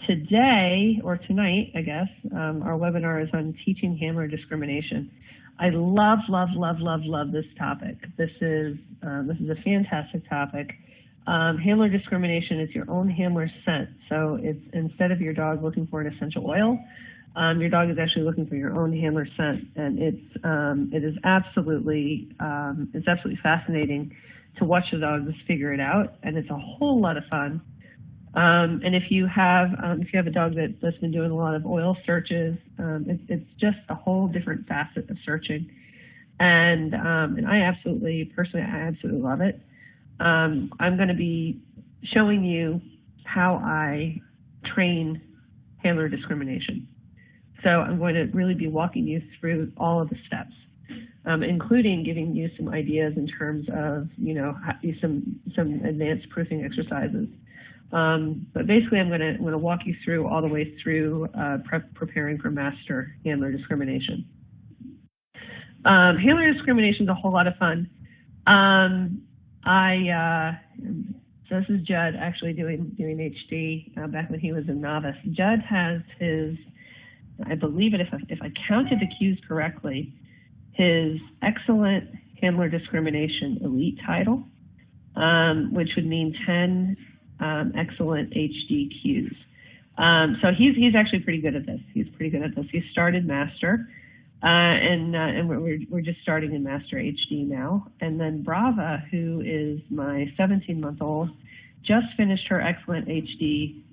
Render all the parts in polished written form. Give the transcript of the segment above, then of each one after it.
Today, or tonight, I guess, our webinar is on teaching handler discrimination. I love this topic. This is a fantastic topic. Handler discrimination is your own handler scent. So it's instead of your dog looking for an essential oil, your dog is actually looking for your own handler scent, and it is absolutely fascinating to watch the dogs figure it out, and it's a whole lot of fun. And if you have a dog that's been doing a lot of oil searches, it's just a whole different facet of searching, and I absolutely love it. I'm going to be showing you how I train handler discrimination. So I'm going to really be walking you through all of the steps, including giving you some ideas in terms of, some advanced proofing exercises. But basically, I'm going to walk you through all the way through preparing for master handler discrimination. Handler discrimination is a whole lot of fun. So this is Judd actually doing HD back when he was a novice. Judd has his, I believe it, if I counted the cues correctly, his excellent handler discrimination elite title, which would mean 10 excellent HD cues. So he's actually pretty good at this. He's pretty good at this. He started master, and we're just starting in master HD now. And then Brava, who is my 17-month-old, just finished her excellent HD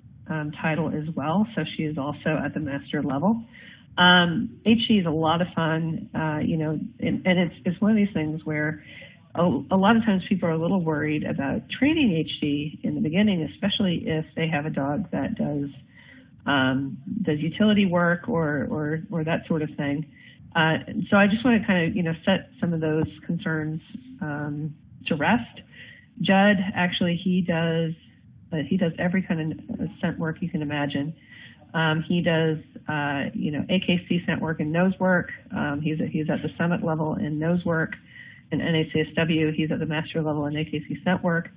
title as well. So she is also at the master level. HD is a lot of fun, and it's one of these things where a lot of times people are a little worried about training HD in the beginning, especially if they have a dog that does utility work or that sort of thing. So I just want to kind of set some of those concerns to rest. Judd actually he does every kind of scent work you can imagine. He does AKC scent work and nose work. He's at the summit level in nose work. In NACSW, he's at the master level in AKC scent work.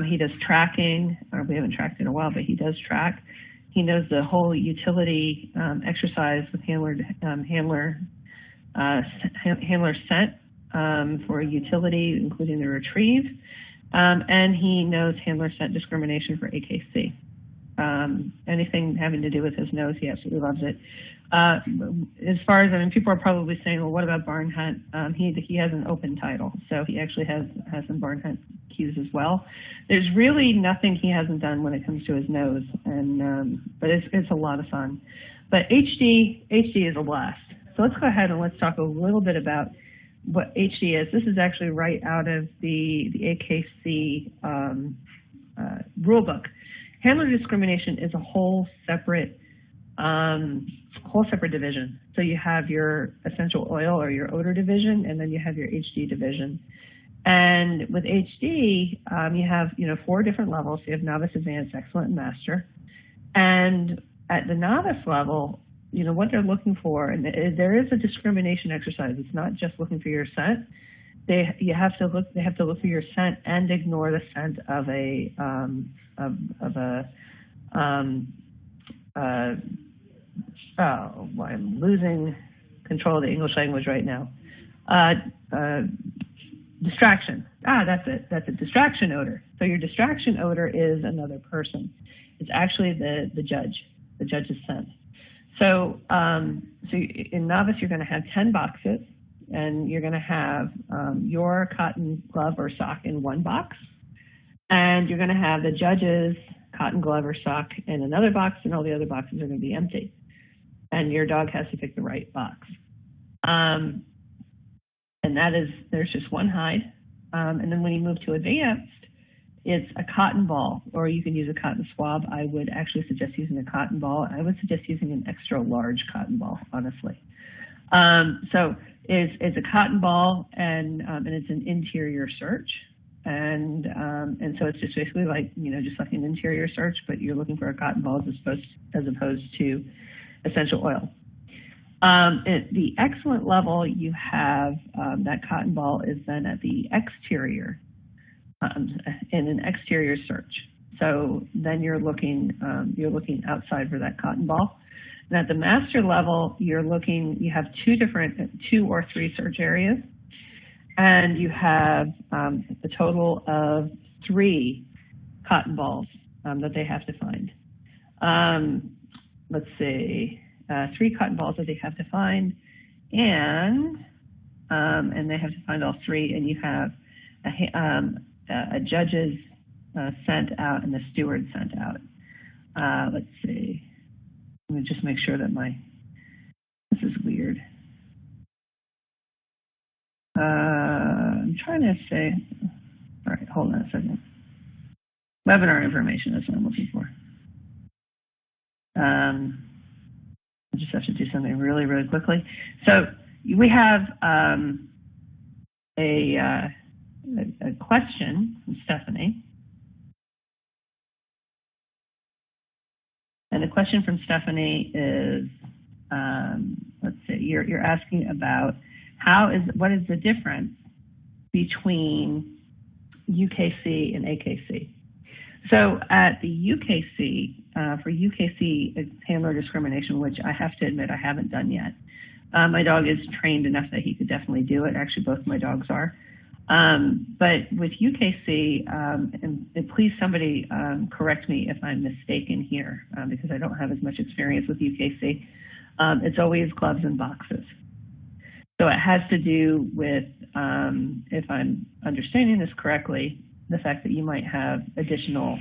He does tracking. We haven't tracked in a while, but he does track. He knows the whole utility exercise with handler scent for utility, including the retrieve. And he knows handler scent discrimination for AKC. Anything having to do with his nose, he absolutely loves it. As far as, people are probably saying, well, what about barn hunt? He has an open title, so he actually has some barn hunt cues as well. There's really nothing he hasn't done when it comes to his nose, and but it's a lot of fun. But HD is a blast. So let's go ahead and let's talk a little bit about what HD is. This is actually right out of the AKC rule book. Handler discrimination is a whole separate division. So you have your essential oil or your odor division, and then you have your HD division. And with HD, you have 4 different levels. You have novice, advanced, excellent, and master. And at the novice level, what they're looking for, and there is a discrimination exercise. It's not just looking for your scent. They have to look for your scent and ignore the scent of I'm losing control of the English language right now. Distraction. That's it. That's a distraction odor. So your distraction odor is another person. It's actually the judge's scent. So in novice, you're going to have 10 boxes, and you're going to have your cotton glove or sock in one box, and you're going to have the judge's cotton glove or sock in another box, and all the other boxes are going to be empty. And your dog has to pick the right box. And there's just one hide. And then when you move to advanced, it's a cotton ball, or you can use a cotton swab. I would actually suggest using a cotton ball. I would suggest using an extra large cotton ball, honestly. So it's a cotton ball, and it's an interior search. And so it's just basically like, just like an interior search, but you're looking for a cotton ball as opposed to essential oil. At the excellent level, you have that cotton ball is then at the exterior, in an exterior search. So then you're looking outside for that cotton ball. And at the master level, you have two or three search areas, and you have a total of 3 cotton balls that they have to find. Let's see, 3 cotton balls that they have to find, and they have to find all 3, and you have a judge's sent out and the steward sent out. Let's see. Let me just make sure that this is weird. I'm trying to say, all right, hold on a second. Webinar information, that's what I'm looking for. I just have to do something really, really quickly. So we have a question from Stephanie. And the question from Stephanie is, let's see, you're asking about what is the difference between UKC and AKC? So at the UKC, for UKC handler discrimination, which I have to admit I haven't done yet. My dog is trained enough that he could definitely do it. Actually, both my dogs are. But with UKC, and please somebody correct me if I'm mistaken here, because I don't have as much experience with UKC. It's always gloves and boxes. So it has to do with, if I'm understanding this correctly, the fact that you might have additional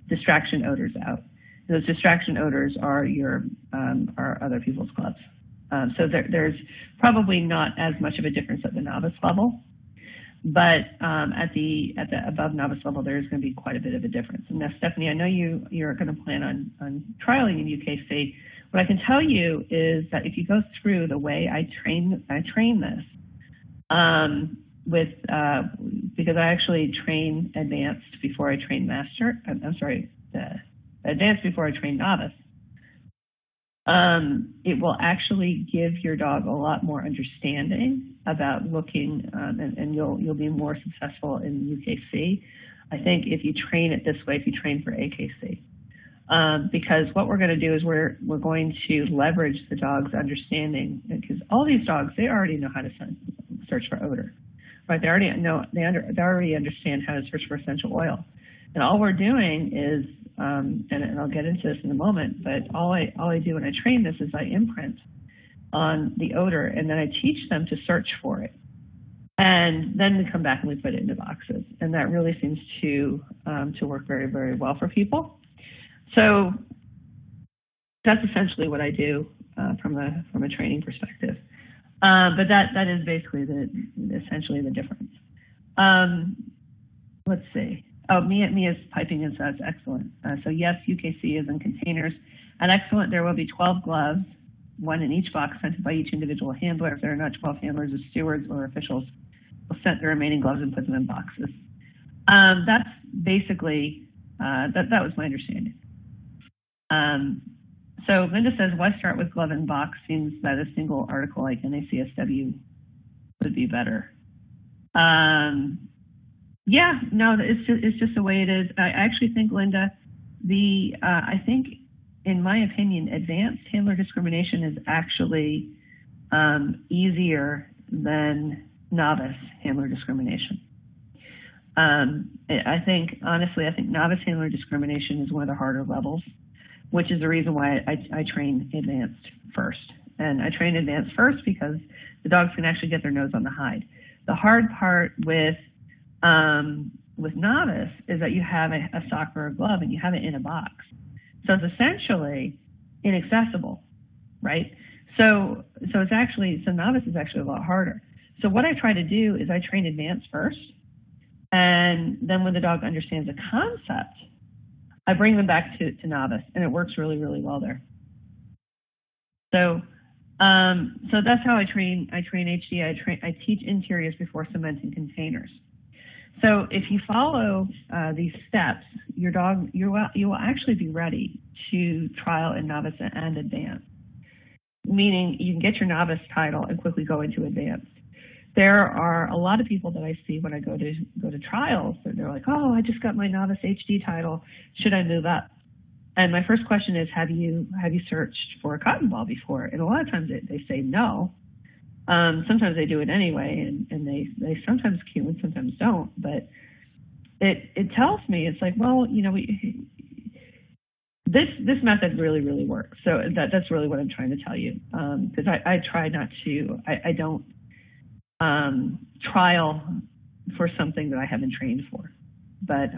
distraction odors out. Those distraction odors are are other people's gloves. So there's probably not as much of a difference at the novice level. But at the above novice level, there is going to be quite a bit of a difference. And now, Stephanie, I know you're going to plan on trialing in UKC. What I can tell you is that if you go through the way I train this, because I actually train advanced before I train master. Advanced before I train novice. It will actually give your dog a lot more understanding about looking, and you'll be more successful in UKC. I think if you train it this way, if you train for AKC, because what we're going to do is we're going to leverage the dog's understanding, because all these dogs, they already know how to search for odor, right? They already understand how to search for essential oil, and all we're doing is, and I'll get into this in a moment, but all I do when I train this is I imprint on the odor, and then I teach them to search for it. And then we come back and we put it into boxes. And that really seems to work very, very well for people. So that's essentially what I do from a training perspective. But that is basically essentially the difference. Let's see. Oh, Mia's piping in, so that's excellent. So yes, UKC is in containers. At excellent, there will be 12 gloves, 1 in each box, sent by each individual handler. If there are not 12 handlers, or stewards or officials will send the remaining gloves and put them in boxes. That's basically, that was my understanding. So Linda says, why start with glove and box? Seems that a single article like NACSW would be better. Yeah, no, it's just the way it is. I actually think, Linda, I think, in my opinion, advanced handler discrimination is actually easier than novice handler discrimination. I think, honestly, novice handler discrimination is one of the harder levels, which is the reason why I train advanced first. And I train advanced first because the dogs can actually get their nose on the hide. The hard part with novice is that you have a sock or a glove and you have it in a box. So it's essentially inaccessible, right? So novice is actually a lot harder. So what I try to do is I train advanced first, and then when the dog understands the concept, I bring them back to novice, and it works really, really well there. So that's how I train. I train HD. I teach interiors before cementing containers. So if you follow these steps, your dog, you will actually be ready to trial in novice and advanced. Meaning you can get your novice title and quickly go into advanced. there are a lot of people that I see when I go to trials, and they're like, oh, I just got my novice HD title. Should I move up? And my first question is, have you searched for a cotton ball before? And a lot of times they say no. Sometimes they do it anyway, and they sometimes queue and sometimes don't. But it tells me, it's like, well, you know, this method really works. So that's really what I'm trying to tell you, because I try not to, I don't trial for something that I haven't trained for. But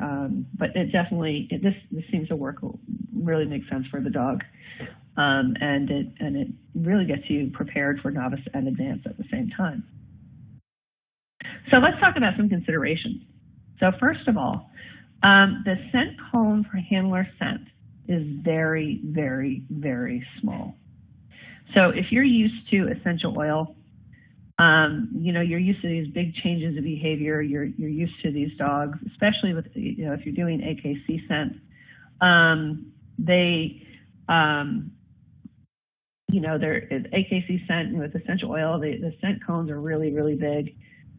it definitely, this seems to work, really makes sense for the dog, and it really gets you prepared for novice and advanced at the same time. So let's talk about some considerations. So first of all, the scent cone for handler scent is very small. So if you're used to essential oil, you know, you're used to these big changes of behavior. You're used to these dogs, especially with, you know, if you're doing AKC scent, you know, there is AKC scent, and with essential oil, the scent cones are really big.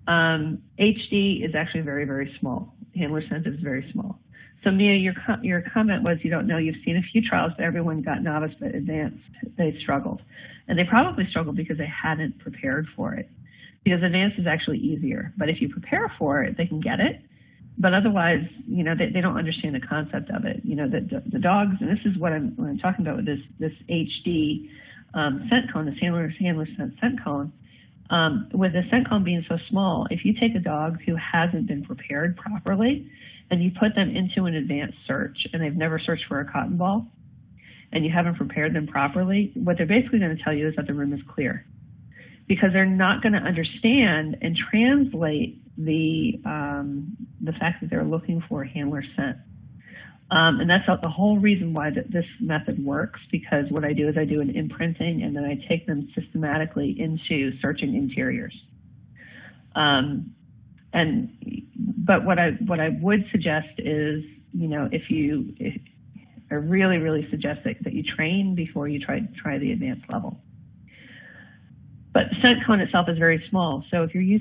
HD is actually very small. Handler scent is very small. So Mia, your comment was you don't know. You've seen a few trials, but everyone got novice but advanced. They struggled. And they probably struggled because they hadn't prepared for it. Because advanced is actually easier. But if you prepare for it, they can get it. But otherwise, you know, they don't understand the concept of it. You know, the dogs, and this is what I'm talking about with this HD scent cone, this handler scent cone. With the scent cone being so small, if you take a dog who hasn't been prepared properly and you put them into an advanced search and they've never searched for a cotton ball and you haven't prepared them properly, what they're basically going to tell you is that the room is clear, because they're not going to understand and translate the fact that they're looking for a handler scent. And that's the whole reason why this method works, because what I do is I do an imprinting and then I take them systematically into searching interiors. But what I would suggest is, you know, I really suggest that you train before you try the advanced level. But scent cone itself is very small. So if you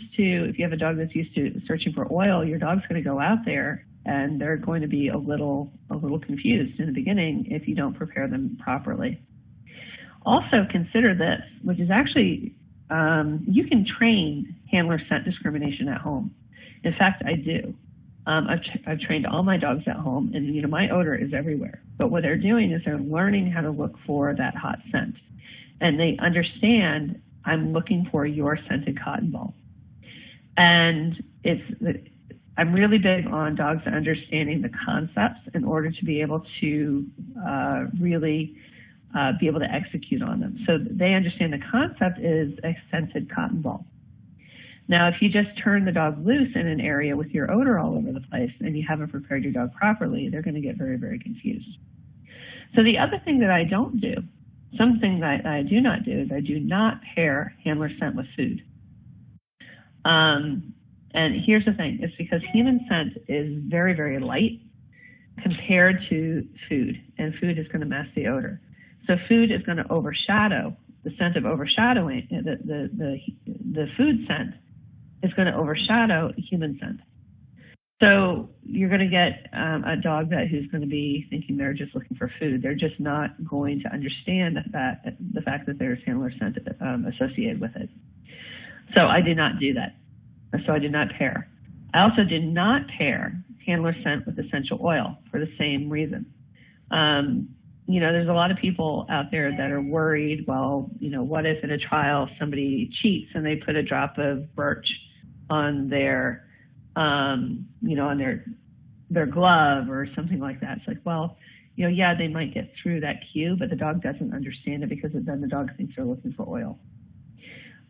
have a dog that's used to searching for oil, your dog's going to go out there and they're going to be a little confused in the beginning if you don't prepare them properly. Also consider this, which is actually, you can train handler scent discrimination at home. In fact, I do. I've trained all my dogs at home, and you know, my odor is everywhere. But what they're doing is they're learning how to look for that hot scent, and they understand, I'm looking for your scented cotton ball. And I'm really big on dogs understanding the concepts in order to be able to really be able to execute on them. So they understand the concept is a scented cotton ball. Now, if you just turn the dog loose in an area with your odor all over the place and you haven't prepared your dog properly, they're going to get very confused. So the other thing that I don't do, something that I do not do, is I do not pair handler scent with food. And here's the thing, it's because human scent is very light compared to food, and food is going to mask the odor. So food is going to overshadow, the scent of overshadowing, the food scent is going to overshadow human scent. So you're going to get a dog who's going to be thinking they're just looking for food. They're just not going to understand the fact that there's handler scent associated with it. So I did not do that. So I did not pair. I also did not pair handler scent with essential oil for the same reason. You know, there's a lot of people out there that are worried, well, you know, what if in a trial somebody cheats and they put a drop of birch on their, you know, on their glove or something like that. It's like, well, you know, yeah, they might get through that cue, but the dog doesn't understand it because then the dog thinks they're looking for oil.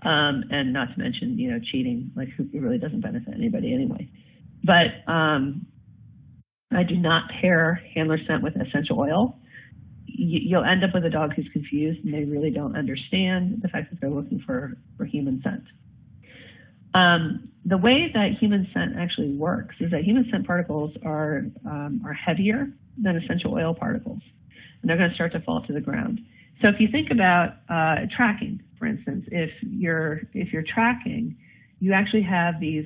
And not to mention, you know, cheating, like it really doesn't benefit anybody anyway. But I do not pair handler scent with essential oil. You'll end up with a dog who's confused and they really don't understand the fact that they're looking for human scent. The way that human scent actually works is that human scent particles are heavier than essential oil particles, and they're going to start to fall to the ground. So if you think about tracking, for instance, if you're tracking, you actually have these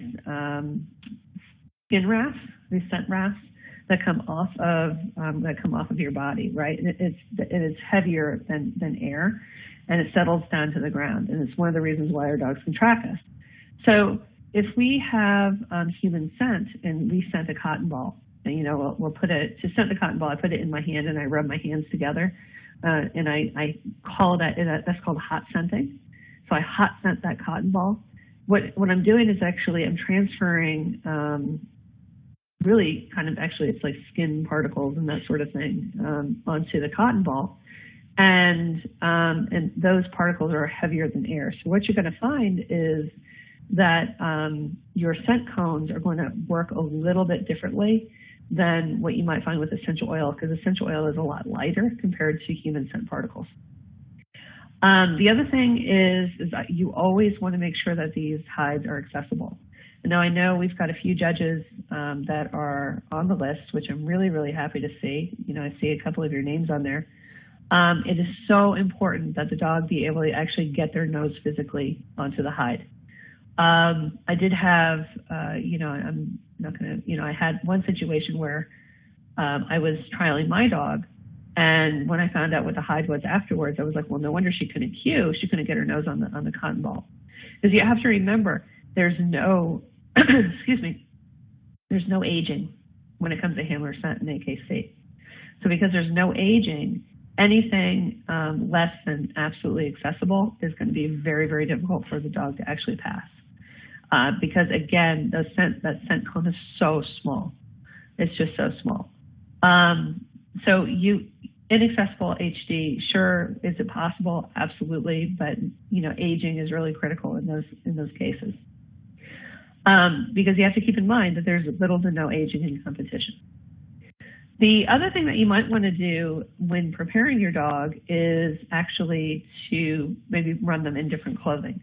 skin rafts, these scent rafts that come off of your body, right? And it's heavier than air, and it settles down to the ground. And it's one of the reasons why our dogs can track us. So if we have human scent and we scent a cotton ball, and, you know, we'll put it, to scent the cotton ball, I put it in my hand and I rub my hands together, and I call that's called hot scenting. So I hot scent that cotton ball. What I'm doing is actually I'm transferring really kind of, actually it's like skin particles and that sort of thing onto the cotton ball. And those particles are heavier than air. So what you're going to find is that your scent cones are going to work a little bit differently than what you might find with essential oil, because essential oil is a lot lighter compared to human scent particles. The other thing is that you always want to make sure that these hides are accessible. And now I know we've got a few judges that are on the list, which I'm really, really happy to see. You know, I see a couple of your names on there. It is so important that the dog be able to actually get their nose physically onto the hide. I did have, you know, I'm not going to, you know, I had one situation where I was trialing my dog, and when I found out what the hide was afterwards, I was like, well, no wonder she couldn't cue. She couldn't get her nose on the cotton ball. Because you have to remember, there's no, excuse me, there's no aging when it comes to handler scent and AKC. So because there's no aging, anything less than absolutely accessible is going to be very, very difficult for the dog to actually pass. Because again, that scent cone is so small. It's just so small. So inaccessible HD, sure, is it possible? Absolutely, but you know, aging is really critical in those cases. Because you have to keep in mind that there's little to no aging in competition. The other thing that you might want to do when preparing your dog is actually to maybe run them in different clothing.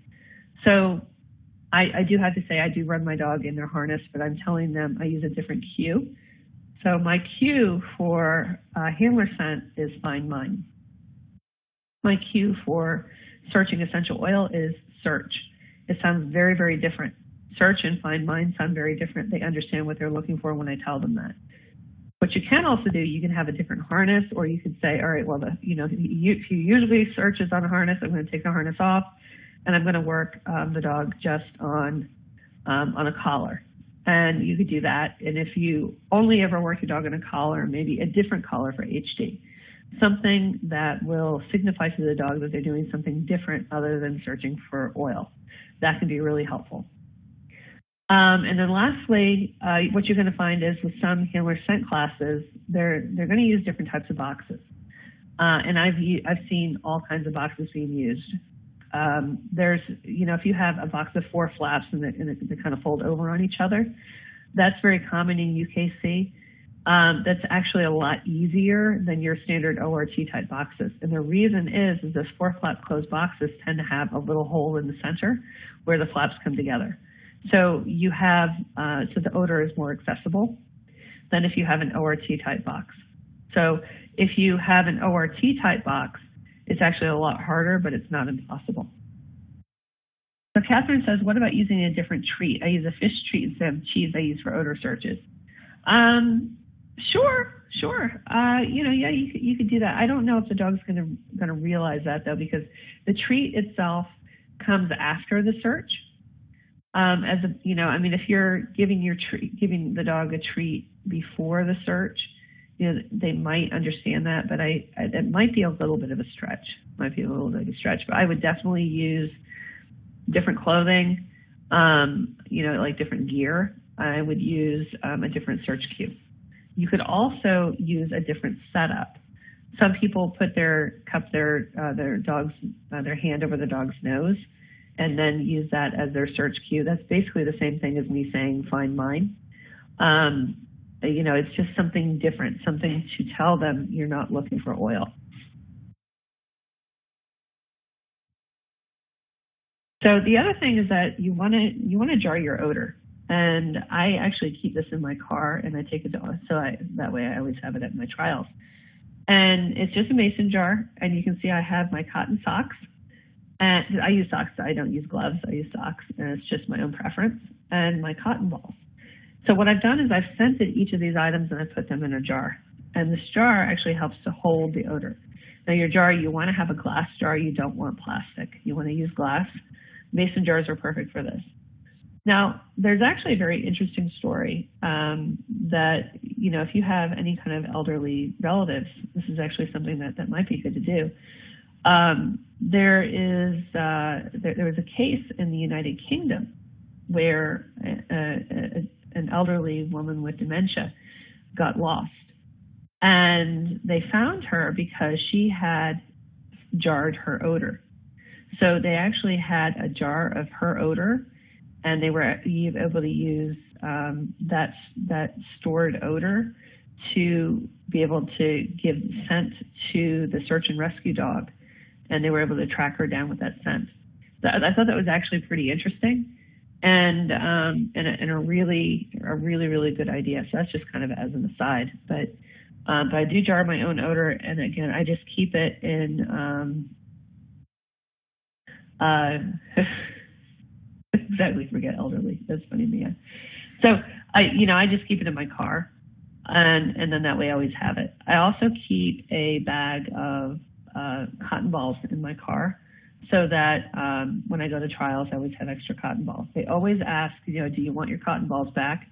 So I do have to say I do run my dog in their harness, but I'm telling them I use a different cue. So my cue for handler scent is Find Mine. My cue for searching essential oil is Search. It sounds very, very different. Search and Find Mine sound very different. They understand what they're looking for when I tell them that. What you can also do, you can have a different harness, or you could say, all right, well, if you usually search is on a harness, I'm going to take the harness off, and I'm going to work the dog just on a collar. And you could do that. And if you only ever work your dog on a collar, maybe a different collar for HD, something that will signify to the dog that they're doing something different other than searching for oil. That can be really helpful. And then lastly, what you're going to find is with some handler scent classes, they're going to use different types of boxes. And I've seen all kinds of boxes being used. There's, you know, if you have a box of 4 flaps and they kind of fold over on each other, that's very common in UKC. That's actually a lot easier than your standard ORT type boxes. And the reason is those 4 flap closed boxes tend to have a little hole in the center where the flaps come together. So you have, so the odor is more accessible than if you have an ORT type box. So if you have an ORT type box, it's actually a lot harder, but it's not impossible. So Catherine says, what about using a different treat? I use a fish treat instead of cheese I use for odor searches. Sure. You know, yeah, you could do that. I don't know if the dog's gonna realize that though, because the treat itself comes after the search. As a, you know, I mean, if you're giving the dog a treat before the search, you know, they might understand that, but it might be a little bit of a stretch. But I would definitely use different clothing, you know, like different gear. I would use a different search cue. You could also use a different setup. Some people put their hand over the dog's nose and then use that as their search cue. That's basically the same thing as me saying, Find Mine. You know, it's just something different, something to tell them you're not looking for oil. So the other thing is that you want to jar your odor. And I actually keep this in my car and I take it to, that way I always have it at my trials. And it's just a mason jar, and you can see I have my cotton socks. And I use socks. I don't use gloves. I use socks, and it's just my own preference. And my cotton balls. So what I've done is I've scented each of these items and I put them in a jar. And this jar actually helps to hold the odor. Now your jar, you want to have a glass jar. You don't want plastic. You want to use glass. Mason jars are perfect for this. Now, there's actually a very interesting story that, you know, if you have any kind of elderly relatives, this is actually something that might be good to do. There was a case in the United Kingdom where an elderly woman with dementia got lost. And they found her because she had jarred her odor. So they actually had a jar of her odor, and they were able to use that stored odor to be able to give scent to the search and rescue dog, and they were able to track her down with that scent. So I thought that was actually pretty interesting, and a really good idea. So that's just kind of as an aside, but I do jar my own odor, and again, I just keep it in. Exactly, forget elderly. That's funny, Mia. So I just keep it in my car, and then that way I always have it. I also keep a bag of cotton balls in my car, so that when I go to trials, I always have extra cotton balls. They always ask, do you want your cotton balls back?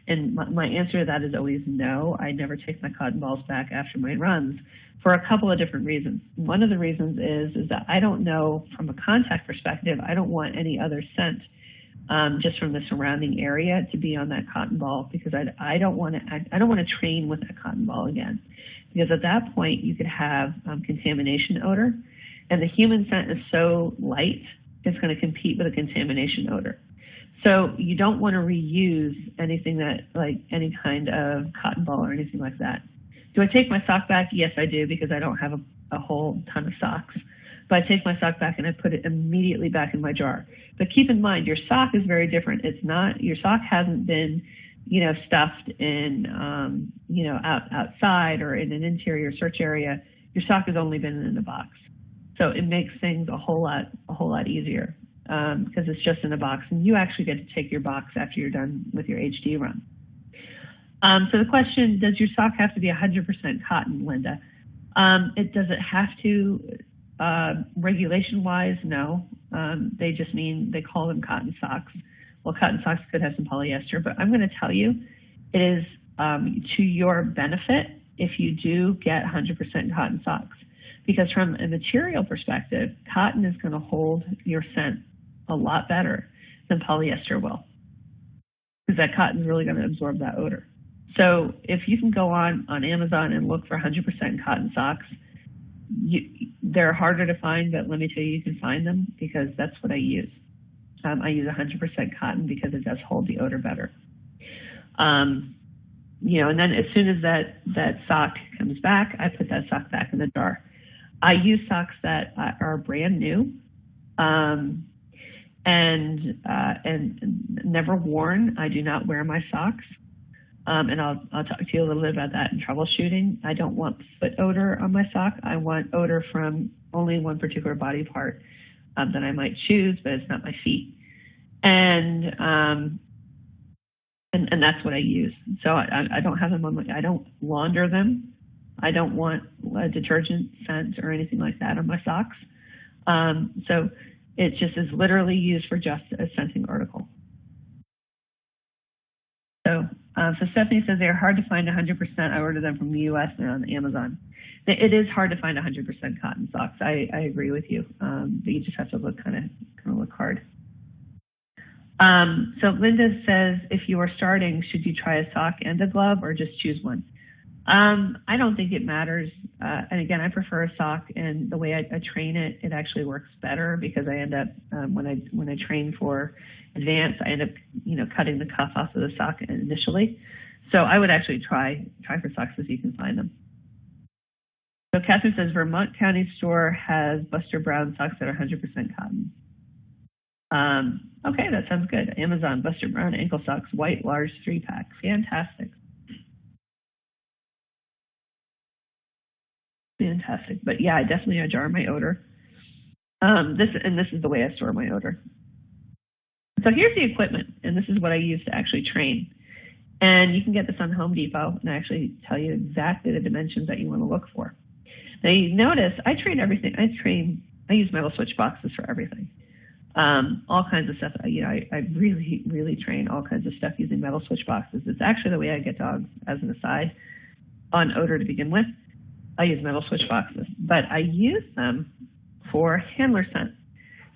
And my answer to that is always no. I never take my cotton balls back after my runs for a couple of different reasons. One of the reasons is that I don't know, from a contact perspective, I don't want any other scent just from the surrounding area to be on that cotton ball, because I don't want to train with that cotton ball again, because at that point you could have contamination odor, and the human scent is so light it's going to compete with a contamination odor. So you don't want to reuse anything that, like any kind of cotton ball or anything like that. Do I take my sock back? Yes, I do, because I don't have a whole ton of socks. But I take my sock back and I put it immediately back in my jar. But keep in mind, your sock is very different. It's not, your sock hasn't been, stuffed in, outside or in an interior search area. Your sock has only been in a box. So it makes things a whole lot easier. Because it's just in a box, and you actually get to take your box after you're done with your HD run. So the question, does your sock have to be 100% cotton, Linda? Does it have to, regulation-wise? No. They just mean, they call them cotton socks. Well, cotton socks could have some polyester, but I'm going to tell you, it is to your benefit if you do get 100% cotton socks. Because from a material perspective, cotton is going to hold your scent a lot better than polyester will, because that cotton is really going to absorb that odor. So if you can go on Amazon and look for 100% cotton socks, they're harder to find, but let me tell you can find them, because that's what I use. I use 100% cotton because it does hold the odor better. And then as soon as that sock comes back, I put that sock back in the jar. I use socks that are brand new, and never worn. I do not wear my socks, and I'll talk to you a little bit about that in troubleshooting. I don't want foot odor on my sock. I want odor from only one particular body part that I might choose, but it's not my feet. And that's what I use. So I don't have them on I don't launder them. I don't want a detergent scent or anything like that on my socks. So it just is literally used for just a scenting article. So Stephanie says they're hard to find 100%. I order them from the U.S. and on Amazon. It is hard to find 100% cotton socks. I agree with you, but you just have to look kind of look hard. So Linda says, if you are starting, should you try a sock and a glove, or just choose one? I don't think it matters. And again, I prefer a sock, and the way I train it, it actually works better, because I end up, when I train for advanced, I end up, cutting the cuff off of the sock initially. So I would actually try for socks if you can find them. So Catherine says, Vermont County store has Buster Brown socks that are 100% cotton. Okay, that sounds good. Amazon, Buster Brown ankle socks, white, large, 3-pack. Fantastic. Fantastic. But yeah, I definitely jar my odor. This is the way I store my odor. So here's the equipment, and this is what I use to actually train. And you can get this on Home Depot, and I actually tell you exactly the dimensions that you want to look for. Now you notice I train everything. I use metal switch boxes for everything. All kinds of stuff. I really train all kinds of stuff using metal switch boxes. It's actually the way I get dogs, as an aside, on odor to begin with. I use metal switch boxes, but I use them for handler scent.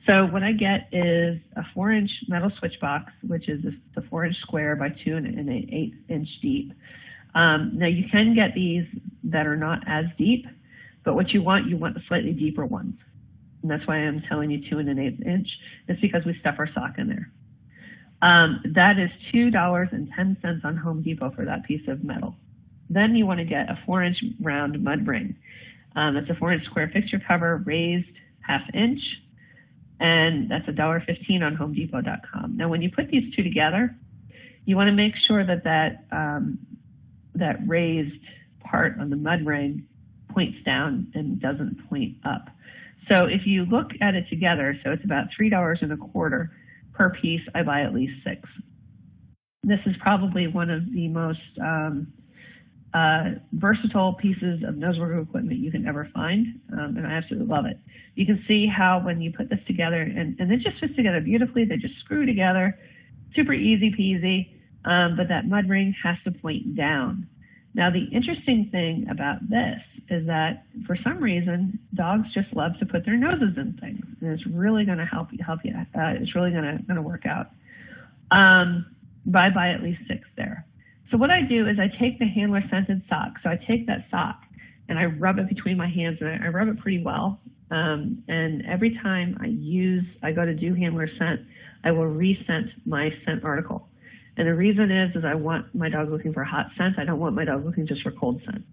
So what I get is a 4-inch metal switch box, which is the 4-inch square by 2 and an 8-inch deep. Now you can get these that are not as deep, but what you want the slightly deeper ones. And that's why I'm telling you 2 and an 8 inch. It's because we stuff our sock in there. That is $2.10 on Home Depot for that piece of metal. Then you want to get a 4-inch round mud ring. That's a 4-inch square fixture cover, raised 1/2 inch, and that's $1.15 on HomeDepot.com. Now, when you put these two together, you want to make sure that raised part on the mud ring points down and doesn't point up. So if you look at it together, so it's about $3.25 per piece. I buy at least 6. This is probably one of the most versatile pieces of nosework equipment you can ever find, and I absolutely love it. You can see how when you put this together, and it just fits together beautifully, they just screw together, super easy peasy, but that mud ring has to point down. Now, the interesting thing about this is that for some reason, dogs just love to put their noses in things, and it's really going to help you. It's really going to work out. But I buy at least 6 there. So what I do is I take the handler scented sock. So I take that sock and I rub it between my hands, and I rub it pretty well. And every time I go to do handler scent, I will rescent my scent article. And the reason is I want my dog looking for hot scent. I don't want my dog looking just for cold scent.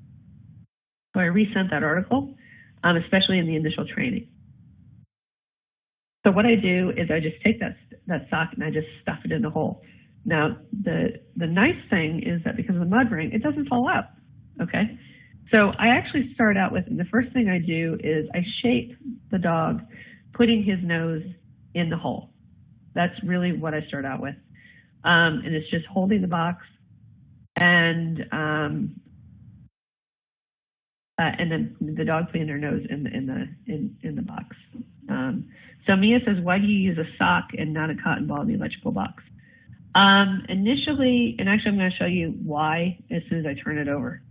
So I rescent that article, especially in the initial training. So what I do is I just take that sock and I just stuff it in the hole. Now, the nice thing is that because of the mud ring, it doesn't fall out, okay? So I actually start out with, and the first thing I do is I shape the dog putting his nose in the hole. That's really what I start out with. And it's just holding the box and then the dog putting their nose in the box. So Mia says, why do you use a sock and not a cotton ball in the electrical box? Initially, and actually I'm going to show you why as soon as I turn it over.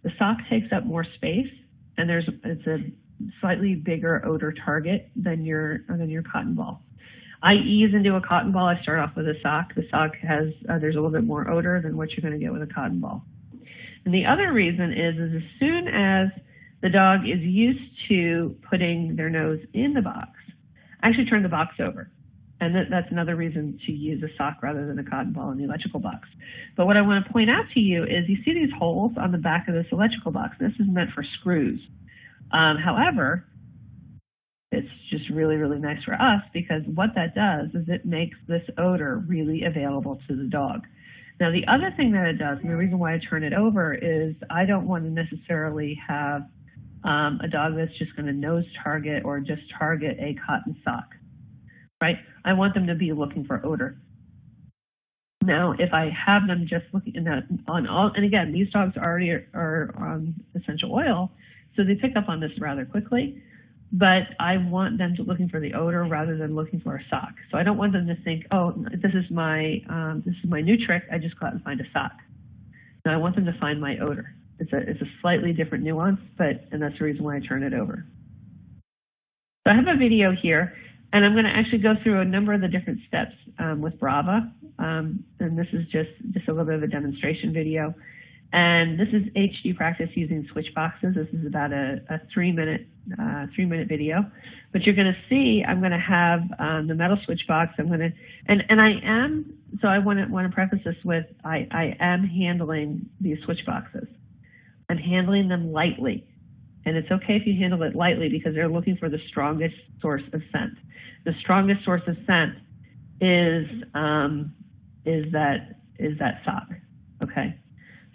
The sock takes up more space, and it's a slightly bigger odor target than your cotton ball. I ease into a cotton ball. I start off with a sock. The sock has there's a little bit more odor than what you're going to get with a cotton ball. And the other reason is as soon as the dog is used to putting their nose in the box, I actually turn the box over. And that's another reason to use a sock rather than a cotton ball in the electrical box. But what I want to point out to you is you see these holes on the back of this electrical box. This is meant for screws. However, it's just really, really nice for us because what that does is it makes this odor really available to the dog. Now, the other thing that it does, and the reason why I turn it over, is I don't want to necessarily have a dog that's just going to nose target or just target a cotton sock, right? I want them to be looking for odor. Now, if I have them just looking on all, and again, these dogs already are on essential oil, so they pick up on this rather quickly. But I want them to looking for the odor rather than looking for a sock. So I don't want them to think, oh, this is my new trick. I just go out and find a sock. No, I want them to find my odor. It's a slightly different nuance, and that's the reason why I turn it over. So I have a video here, and I'm going to actually go through a number of the different steps with Brava. And this is just a little bit of a demonstration video. And this is HD practice using switch boxes. This is about a 3-minute video. But you're going to see I'm going to have the metal switch box. I'm going to, and I am, so I want to preface this with I am handling these switch boxes. I'm handling them lightly. And it's okay if you handle it lightly because they're looking for the strongest source of scent. The strongest source of scent is that sock, okay?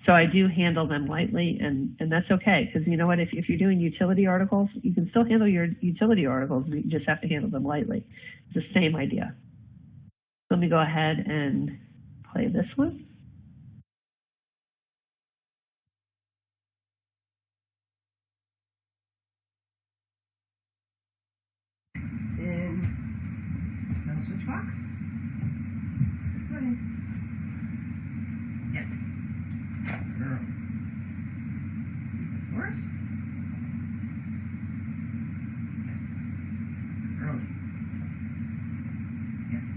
So I do handle them lightly, and that's okay, because you know what, if you're doing utility articles, you can still handle your utility articles, you just have to handle them lightly. It's the same idea. Let me go ahead and play this one. In no switch box. Morning. Yes. Girl. Source. Yes. Early. Yes.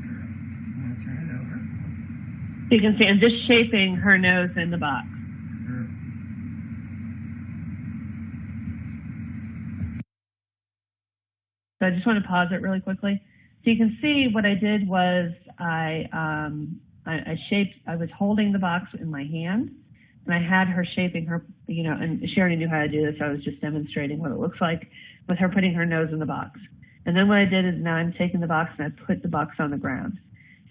Girl. I'm gonna turn it over. You can see I'm just shaping her nose in the box. Girl. So I just want to pause it really quickly. So you can see what I did was I was holding the box in my hand, and I had her shaping her, you know, and she already knew how to do this. So I was just demonstrating what it looks like with her putting her nose in the box. And then what I did is now I'm taking the box and I put the box on the ground.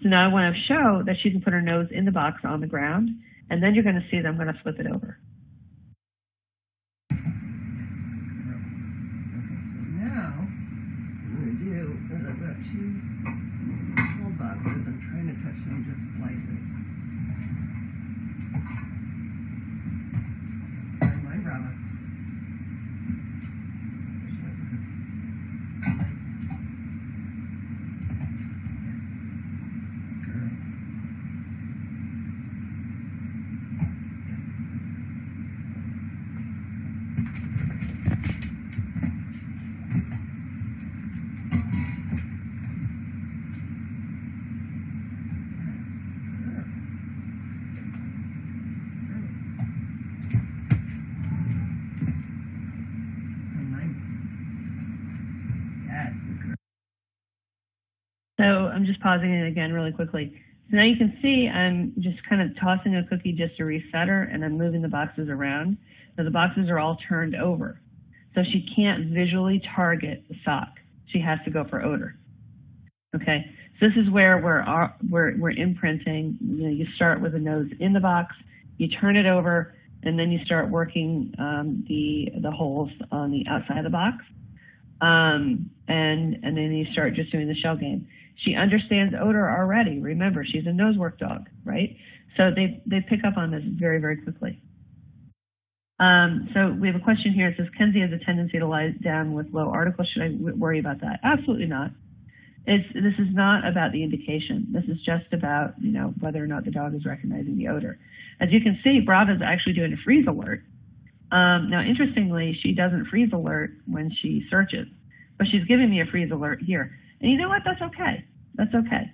So now I want to show that she can put her nose in the box on the ground, and then you're going to see that I'm going to flip it over. Yes. Girl. Okay, so now what I'm gonna do is I've got two small boxes. I'm trying to touch them just slightly. My Brava. She has a good light. Yes. Girl. Yes. So I'm just pausing it again really quickly. So now you can see I'm just kind of tossing a cookie just to reset her, and I'm moving the boxes around. So the boxes are all turned over. So she can't visually target the sock. She has to go for odor. Okay, so this is where we're imprinting. You know, you start with the nose in the box, you turn it over, and then you start working the holes on the outside of the box. And then you start just doing the shell game. She understands odor already. Remember, she's a nose work dog, right? So they pick up on this very, very quickly. So we have a question here. It says, Kenzie has a tendency to lie down with low articles. Should I worry about that? Absolutely not. This is not about the indication. This is just about, you know, whether or not the dog is recognizing the odor. As you can see, Brava's actually doing a freeze alert. Now, interestingly, she doesn't freeze alert when she searches, but she's giving me a freeze alert here. And you know what? That's okay. That's okay.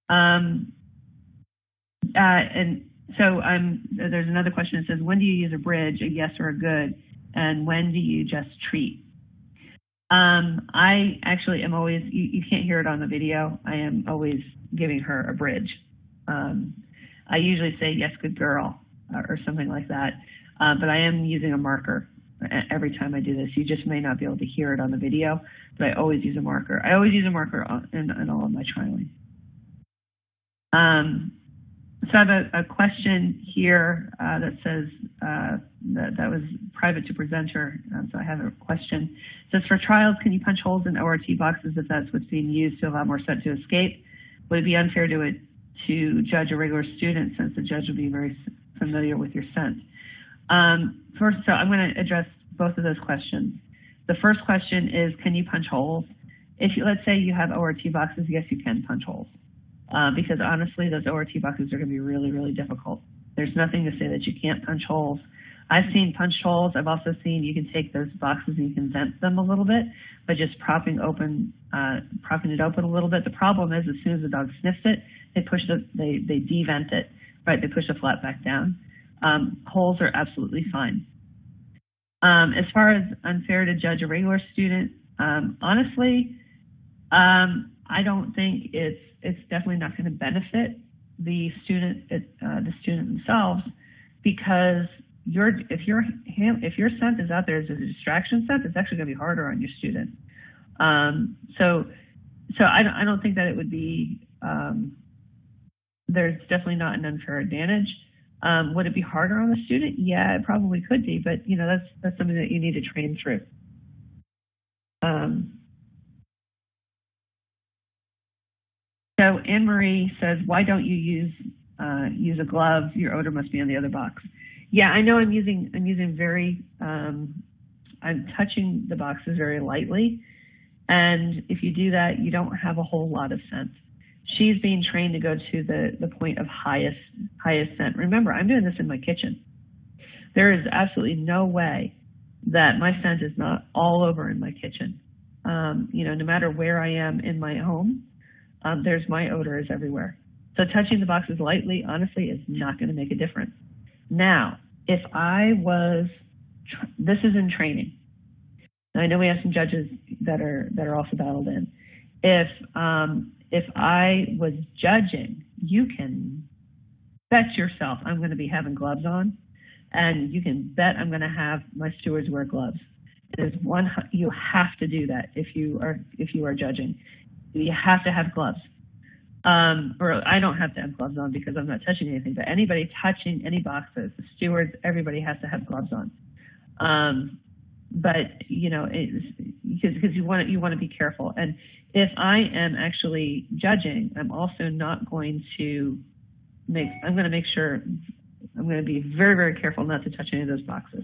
And so there's another question that says, when do you use a bridge, a yes or a good, and when do you just treat? I actually am always, you can't hear it on the video, I am always giving her a bridge. I usually say, yes, good girl, or something like that. But I am using a marker every time I do this. You just may not be able to hear it on the video, but I always use a marker. I always use a marker in all of my trialing. So I have a question here that says that was private to presenter. So I have a question. It says, for trials, can you punch holes in ORT boxes if that's what's being used to allow more scent to escape? Would it be unfair to judge a regular student, since the judge would be very familiar with your scent? First, so I'm going to address both of those questions. The first question is, can you punch holes? If you, let's say you have ORT boxes, yes, you can punch holes. Because honestly, those ORT boxes are going to be really, really difficult. There's nothing to say that you can't punch holes. I've seen punched holes. I've also seen you can take those boxes and you can vent them a little bit, but just propping it open a little bit. The problem is, as soon as the dog sniffs it, they devent it, right? They push the flat back down. Holes are absolutely fine. As far as unfair to judge a regular student, honestly, I don't think it's definitely not going to benefit the student themselves, because if your scent is out there as a distraction scent, it's actually going to be harder on your student. So I don't think that it would be. There's definitely not an unfair advantage. Would it be harder on the student? Yeah, it probably could be, but you know, that's something that you need to train through. So Anne Marie says, why don't you use a glove? Your odor must be on the other box. Yeah, I know I'm using very, I'm touching the boxes very lightly. And if you do that, you don't have a whole lot of scent. She's being trained to go to the point of highest scent. Remember, I'm doing this in my kitchen. There is absolutely no way that my scent is not all over in my kitchen. You know, no matter where I am in my home, there's my odor is everywhere. So touching the boxes lightly, honestly, is not going to make a difference. Now, if I was, this is in training. Now, I know we have some judges that are also dialed in. If I was judging, you can bet yourself I'm going to be having gloves on, and you can bet I'm going to have my stewards wear gloves. It is you have to do that if you are judging. You have to have gloves. Or I don't have to have gloves on because I'm not touching anything, but anybody touching any boxes, the stewards, everybody has to have gloves on. But you know, because you want to be careful. And if I am actually judging, I'm also not going to I'm going to make sure, I'm going to be very, very careful not to touch any of those boxes.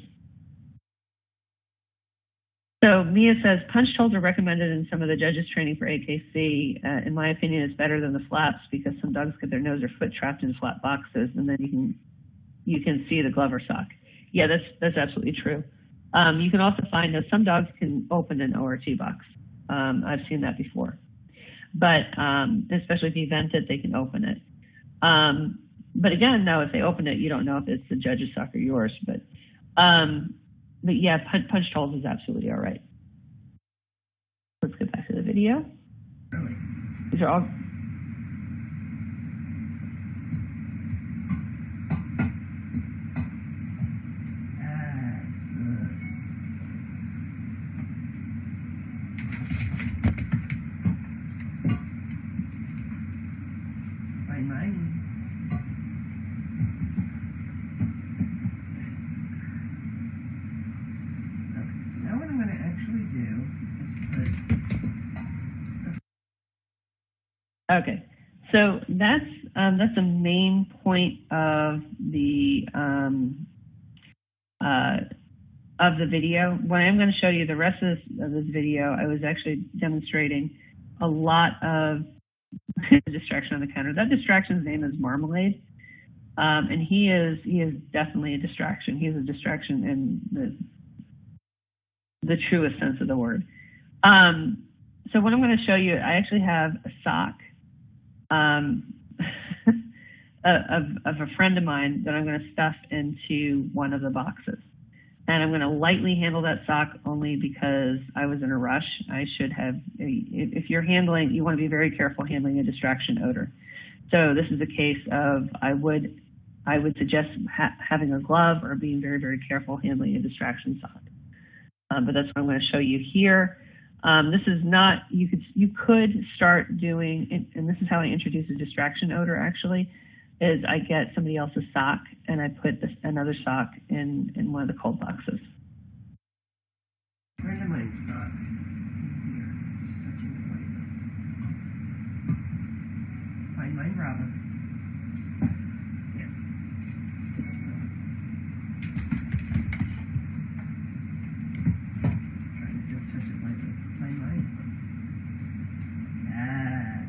So Mia says, punch holes are recommended in some of the judges training for AKC. In my opinion, it's better than the flaps because some dogs get their nose or foot trapped in flat boxes, and then you can see the glove or sock. Yeah, that's absolutely true. You can also find that some dogs can open an ORT box. I've seen that before. But especially if you vent it, they can open it. But again, no, if they open it, you don't know if it's the judge's sock or yours. But yeah, punched holes is absolutely all right. Let's get back to the video. These are all. Okay, so that's a main point of the video. What I'm going to show you, the rest of this video, I was actually demonstrating a lot of distraction on the counter. That distraction's name is Marmalade, and he is definitely a distraction. He is a distraction in the truest sense of the word. So what I'm going to show you, I actually have a sock of a friend of mine that I'm going to stuff into one of the boxes. And I'm going to lightly handle that sock only because I was in a rush. I should have, if you're handling, you want to be very careful handling a distraction odor. So this is a case of I would suggest having a glove or being very, very careful handling a distraction sock. But that's what I'm going to show you here. This is not, you could start doing, and this is how I introduce a distraction odor actually, is I get somebody else's sock and I put another sock in one of the cold boxes. Where's my sock? Here, just touching the light. Find mine, Robin. Yes. Trying to just touch it lightly. Find mine. Yes.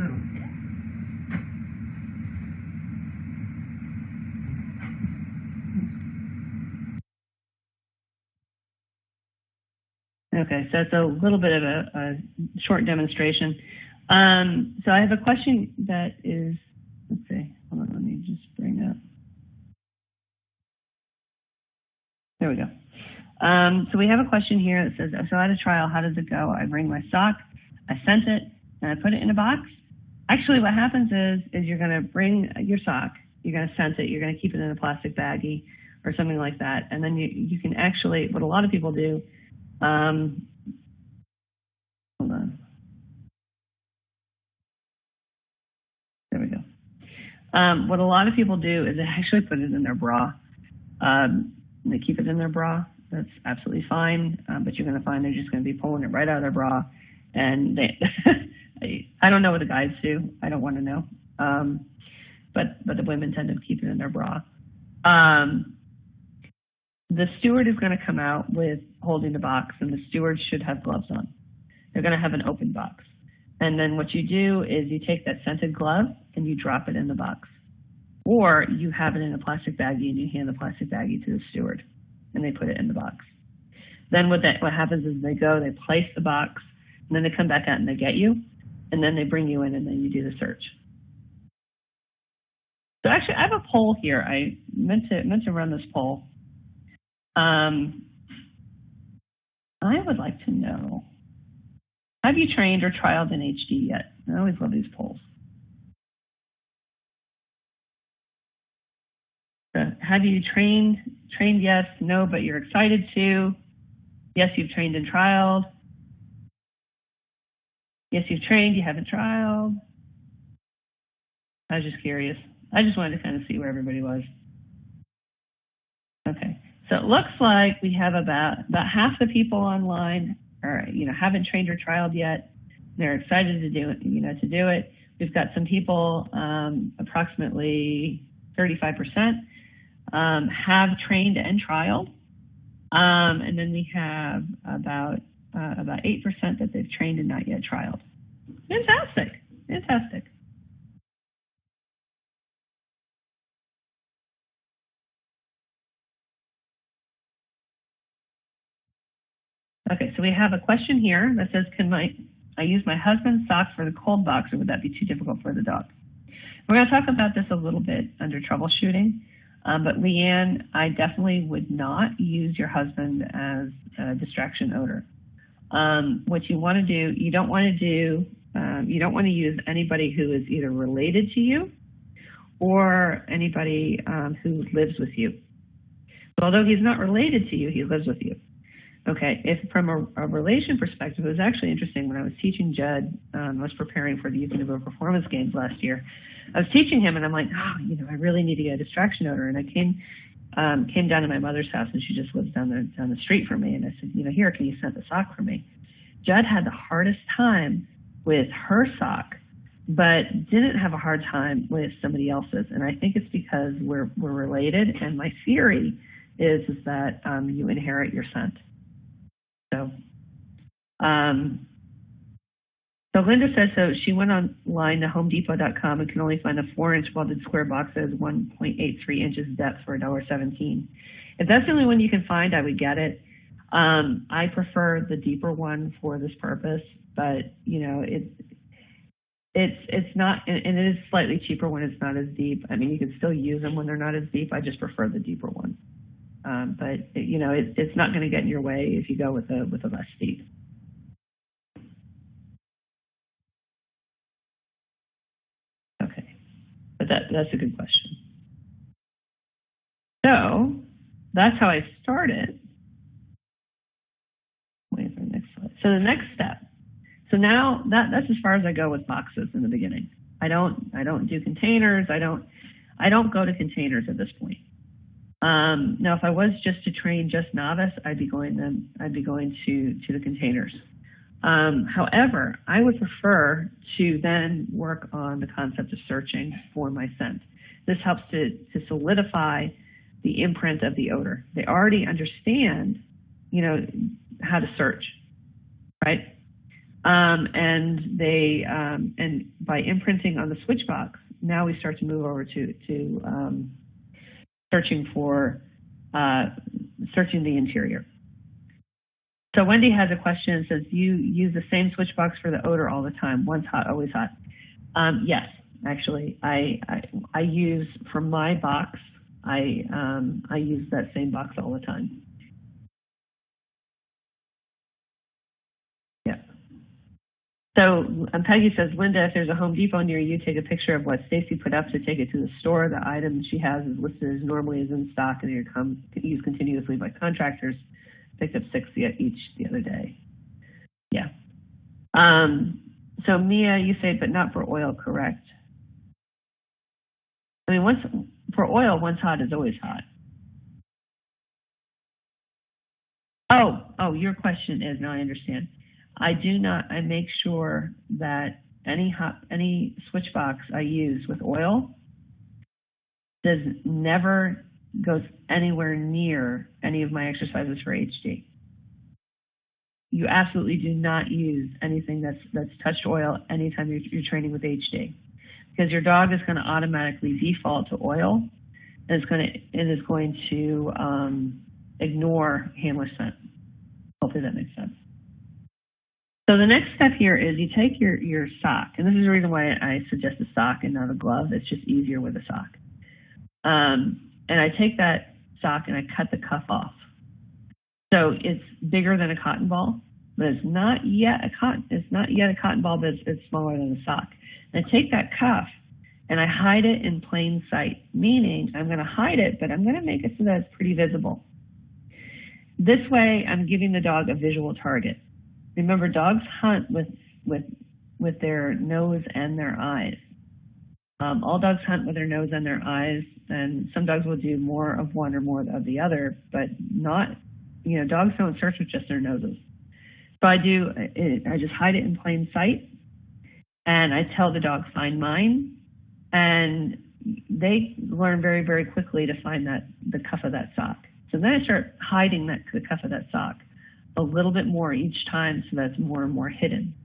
little hits. Okay, so it's a little bit of a short demonstration. So I have a question that is, let's see, hold on, let me just bring up. There we go. So we have a question here that says, so at a trial, how does it go? I bring my sock, I sent it, and I put it in a box. Actually, what happens is you're going to bring your sock, you're going to scent it, you're going to keep it in a plastic baggie or something like that. And then you can actually, what a lot of people do, hold on. There we go. What a lot of people do is they actually put it in their bra. They keep it in their bra. That's absolutely fine. But you're going to find they're just going to be pulling it right out of their bra. And they, I don't know what the guys do. I don't want to know. But the women tend to keep it in their bra. The steward is going to come out with holding the box, and the steward should have gloves on. They're going to have an open box. And then what you do is you take that scented glove and you drop it in the box. Or you have it in a plastic baggie and you hand the plastic baggie to the steward and they put it in the box. Then what happens is they place the box, and then they come back out and they get you, and then they bring you in and then you do the search. So actually I have a poll here. I meant to run this poll. I would like to know, have you trained or trialed in HD yet? I always love these polls. Have you trained? Trained, yes. No, but you're excited to. Yes, you've trained and trialed. Yes, you've trained, you haven't trialed. I was just curious. I just wanted to kind of see where everybody was. Okay, so it looks like we have about half the people online are, haven't trained or trialed yet. They're excited to do it. We've got some people, approximately 35%, have trained and trialed. And then we have about 8% that they've trained and not yet trialed. Fantastic. Okay, so we have a question here that says, I use my husband's socks for the cold box, or would that be too difficult for the dog? We're going to talk about this a little bit under troubleshooting, but Leanne, I definitely would not use your husband as a distraction odor. What you want to do, you don't want to use anybody who is either related to you or anybody who lives with you. So although he's not related to you, he lives with you. Okay, if from a relation perspective, it was actually interesting when I was teaching Judd, I was preparing for the Youth and Performance Games last year. I was teaching him and I'm like, I really need to get a distraction odor. And I came down to my mother's house, and she just lives down the street from me. And I said, here, can you scent the sock for me? Judd had the hardest time with her sock, but didn't have a hard time with somebody else's. And I think it's because we're related. And my theory is that you inherit your scent. So Linda says, so she went online to HomeDepot.com and can only find a 4-inch welded square box that has 1.83 inches depth for $1.17. If that's the only one you can find, I would get it. I prefer the deeper one for this purpose, but it's not, and it is slightly cheaper when it's not as deep. I mean, you can still use them when they're not as deep. I just prefer the deeper one. But it's not going to get in your way if you go with a less deep. Okay, but that's a good question. So that's how I started. Wait for the next slide. So the next step. So now that's as far as I go with boxes in the beginning. I don't do containers. I don't go to containers at this point. Now, if I was just to train just novice, I'd be going to the containers. However, I would prefer to then work on the concept of searching for my scent. This helps to solidify the imprint of the odor. They already understand, how to search, right? And they, and by imprinting on the switch box, now we start to move over to searching the interior. So Wendy has a question and says, you use the same switch box for the odor all the time, once hot, always hot. Yes, actually, I use, for my box, I use that same box all the time. Yeah. So Peggy says, Linda, if there's a Home Depot near you, take a picture of what Stacy put up to take it to the store. The item she has is listed as normally is in stock and are used continuously by contractors. Picked up 6 each the other day. Yeah. So Mia, you say, but not for oil, correct? I mean, for oil, once hot is always hot. Oh, your question is, now I understand. I make sure that any switch box I use with oil never goes anywhere near any of my exercises for HD. You absolutely do not use anything that's touched oil anytime you're training with HD, because your dog is going to automatically default to oil, and it is going to ignore handler scent. Hopefully that makes sense. So the next step here is you take your sock, and this is the reason why I suggest a sock and not a glove. It's just easier with a sock. And I take that sock and I cut the cuff off. So it's bigger than a cotton ball, but it's not yet a cotton ball, but it's smaller than a sock. And I take that cuff and I hide it in plain sight, meaning I'm going to hide it, but I'm going to make it so that it's pretty visible. This way, I'm giving the dog a visual target. Remember, dogs hunt with their nose and their eyes. All dogs hunt with their nose and their eyes, and some dogs will do more of one or more of the other, but not, dogs don't search with just their noses. So I just hide it in plain sight, and I tell the dog, find mine, and they learn very, very quickly to find the cuff of that sock. So then I start hiding the cuff of that sock a little bit more each time, so that's more and more hidden.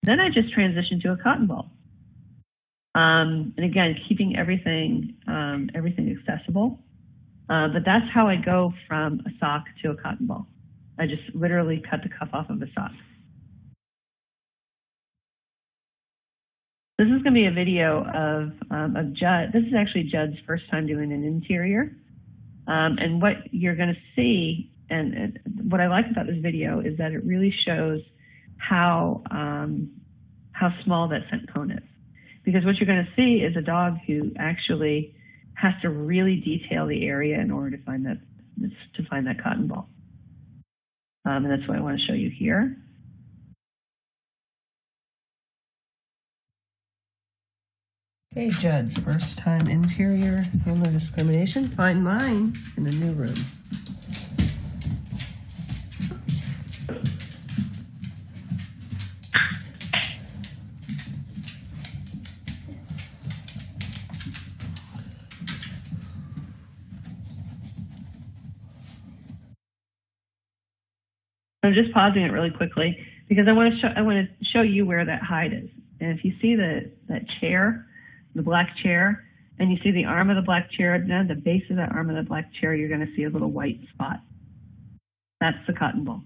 Then I just transition to a cotton ball. And again, keeping everything accessible. But that's how I go from a sock to a cotton ball. I just literally cut the cuff off of the sock. This is going to be a video of Judd. This is actually Judd's first time doing an interior. And what you're going to see, and what I like about this video, is that it really shows how small that scent cone is. Because what you're going to see is a dog who actually has to really detail the area in order to find that cotton ball. And that's what I want to show you here. Okay, Judd, first time interior handler discrimination. Find mine in the new room. I'm just pausing it really quickly because I want to show you where that hide is. And if you see that chair, the black chair, and you see the arm of the black chair, then the base of that arm of the black chair, you're going to see a little white spot. That's the cotton ball.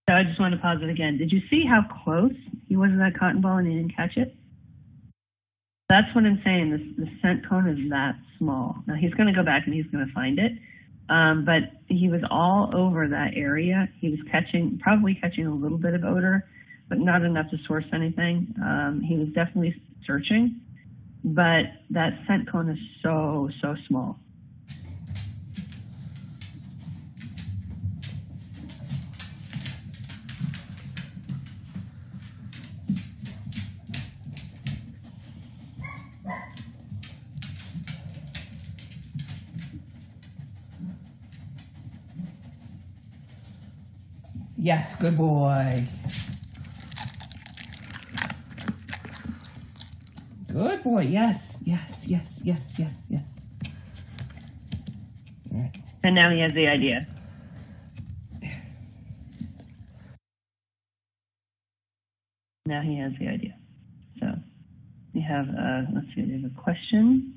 So I just want to pause it again. Did you see how close he was to that cotton ball and he didn't catch it? That's what I'm saying. The scent cone is that small. Now he's going to go back and he's going to find it, But he was all over that area. He was probably catching a little bit of odor, but not enough to source anything. He was definitely searching, but that scent cone is so, so small. Yes, good boy. Good boy. Yes, yes, yes, yes, yes, yes. All right. And now he has the idea. Now he has the idea. So we have, let's see, there's a question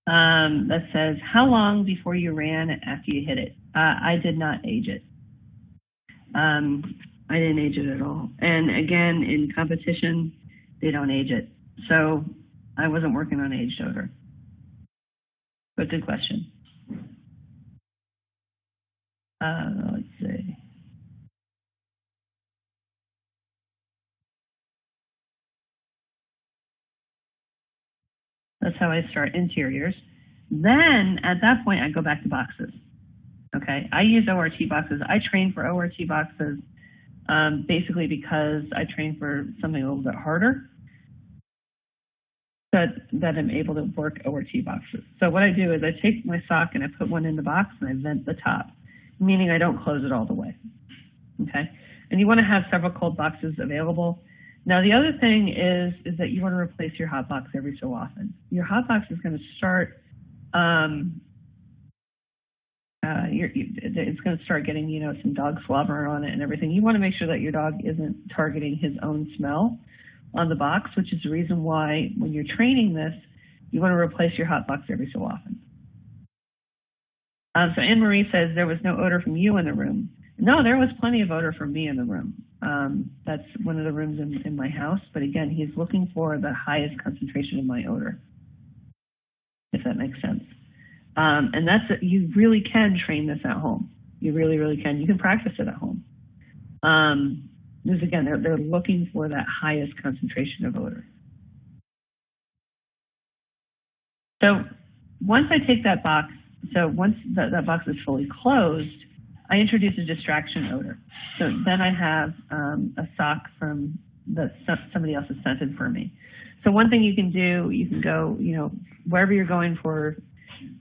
that says, how long before you ran after you hit it? I did not age it. I didn't age it at all. And again, in competition, they don't age it. So I wasn't working on aged odor. But good question. Let's see. That's how I start interiors. Then at that point, I go back to boxes. Okay, I use ORT boxes. I train for ORT boxes basically because I train for something a little bit harder, that I'm able to work ORT boxes. So what I do is I take my sock and I put one in the box and I vent the top, meaning I don't close it all the way. Okay, and you want to have several cold boxes available. Now the other thing is that you want to replace your hot box every so often. Your hot box is going to start it's going to start getting, some dog slobber on it and everything. You want to make sure that your dog isn't targeting his own smell on the box, which is the reason why when you're training this, you want to replace your hot box every so often. So Anne Marie says there was no odor from you in the room. No, there was plenty of odor from me in the room. That's one of the rooms in my house. But again, he's looking for the highest concentration of my odor, if that makes sense. And you really can train this at home. You really, really can. You can practice it at home. Because again, they're looking for that highest concentration of odor. So once I take that box, once that box is fully closed, I introduce a distraction odor. So then I have a sock from that somebody else has scented for me. So one thing you can do, you can go, wherever you're going for,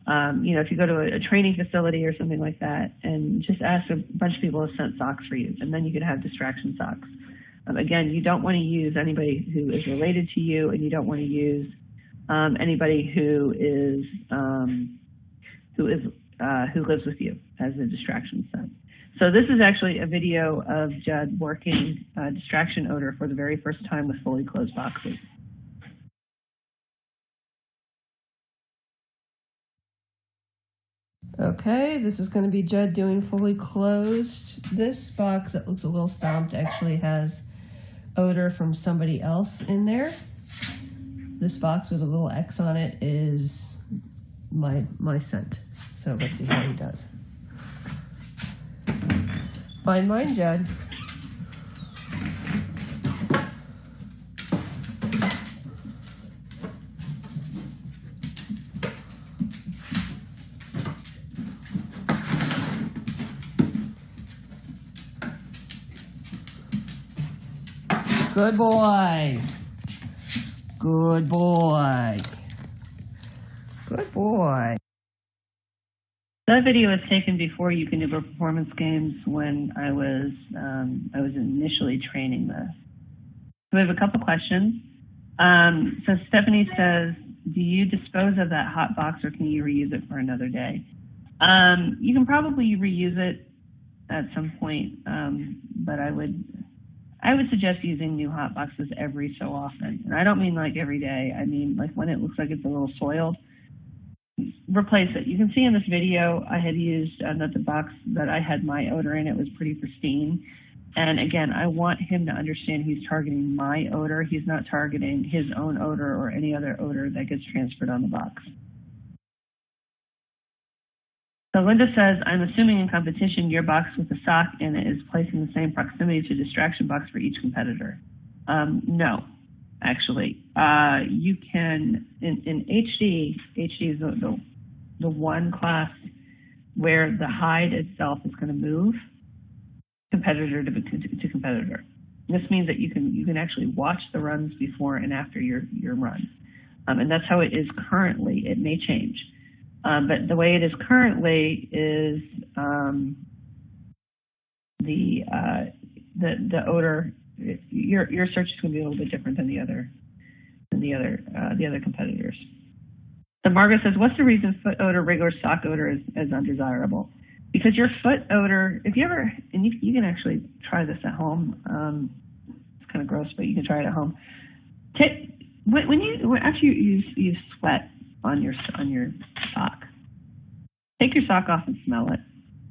if you go to a training facility or something like that, and just ask a bunch of people to scent socks for you, and then you could have distraction socks. Again, you don't want to use anybody who is related to you, and you don't want to use anybody who lives with you as a distraction scent. So this is actually a video of Judd working distraction odor for the very first time with fully closed boxes. Okay, this is going to be Judd doing fully closed. This box that looks a little stomped actually has odor from somebody else in there. This box with a little X on it is my scent. So let's see how he does. Find mine, Judd. Good boy. Good boy. Good boy. That video was taken before you can do performance games when I was initially training this. So we have a couple questions. So Stephanie says, do you dispose of that hot box or can you reuse it for another day? You can probably reuse it at some point, but I would suggest using new hot boxes every so often. And I don't mean like every day. I mean like when it looks like it's a little soiled, replace it. You can see in this video I had used that the box that I had my odor in, it was pretty pristine. And again, I want him to understand he's targeting my odor. He's not targeting his own odor or any other odor that gets transferred on the box. So Linda says, I'm assuming in competition, your box with the sock in it is placed in the same proximity to distraction box for each competitor. No, actually. You can, in HD is the one class where the hide itself is going to move competitor to competitor. This means that you can actually watch the runs before and after your run. And that's how it is currently. It may change. But the way it is currently is the odor. Your search is going to be a little bit different than the other competitors. So Margaret says, what's the reason foot odor, regular sock odor is undesirable? Because your foot odor, if you ever, and you can actually try this at home. It's kind of gross, but you can try it at home. After you sweat on your sock, take your sock off and smell it.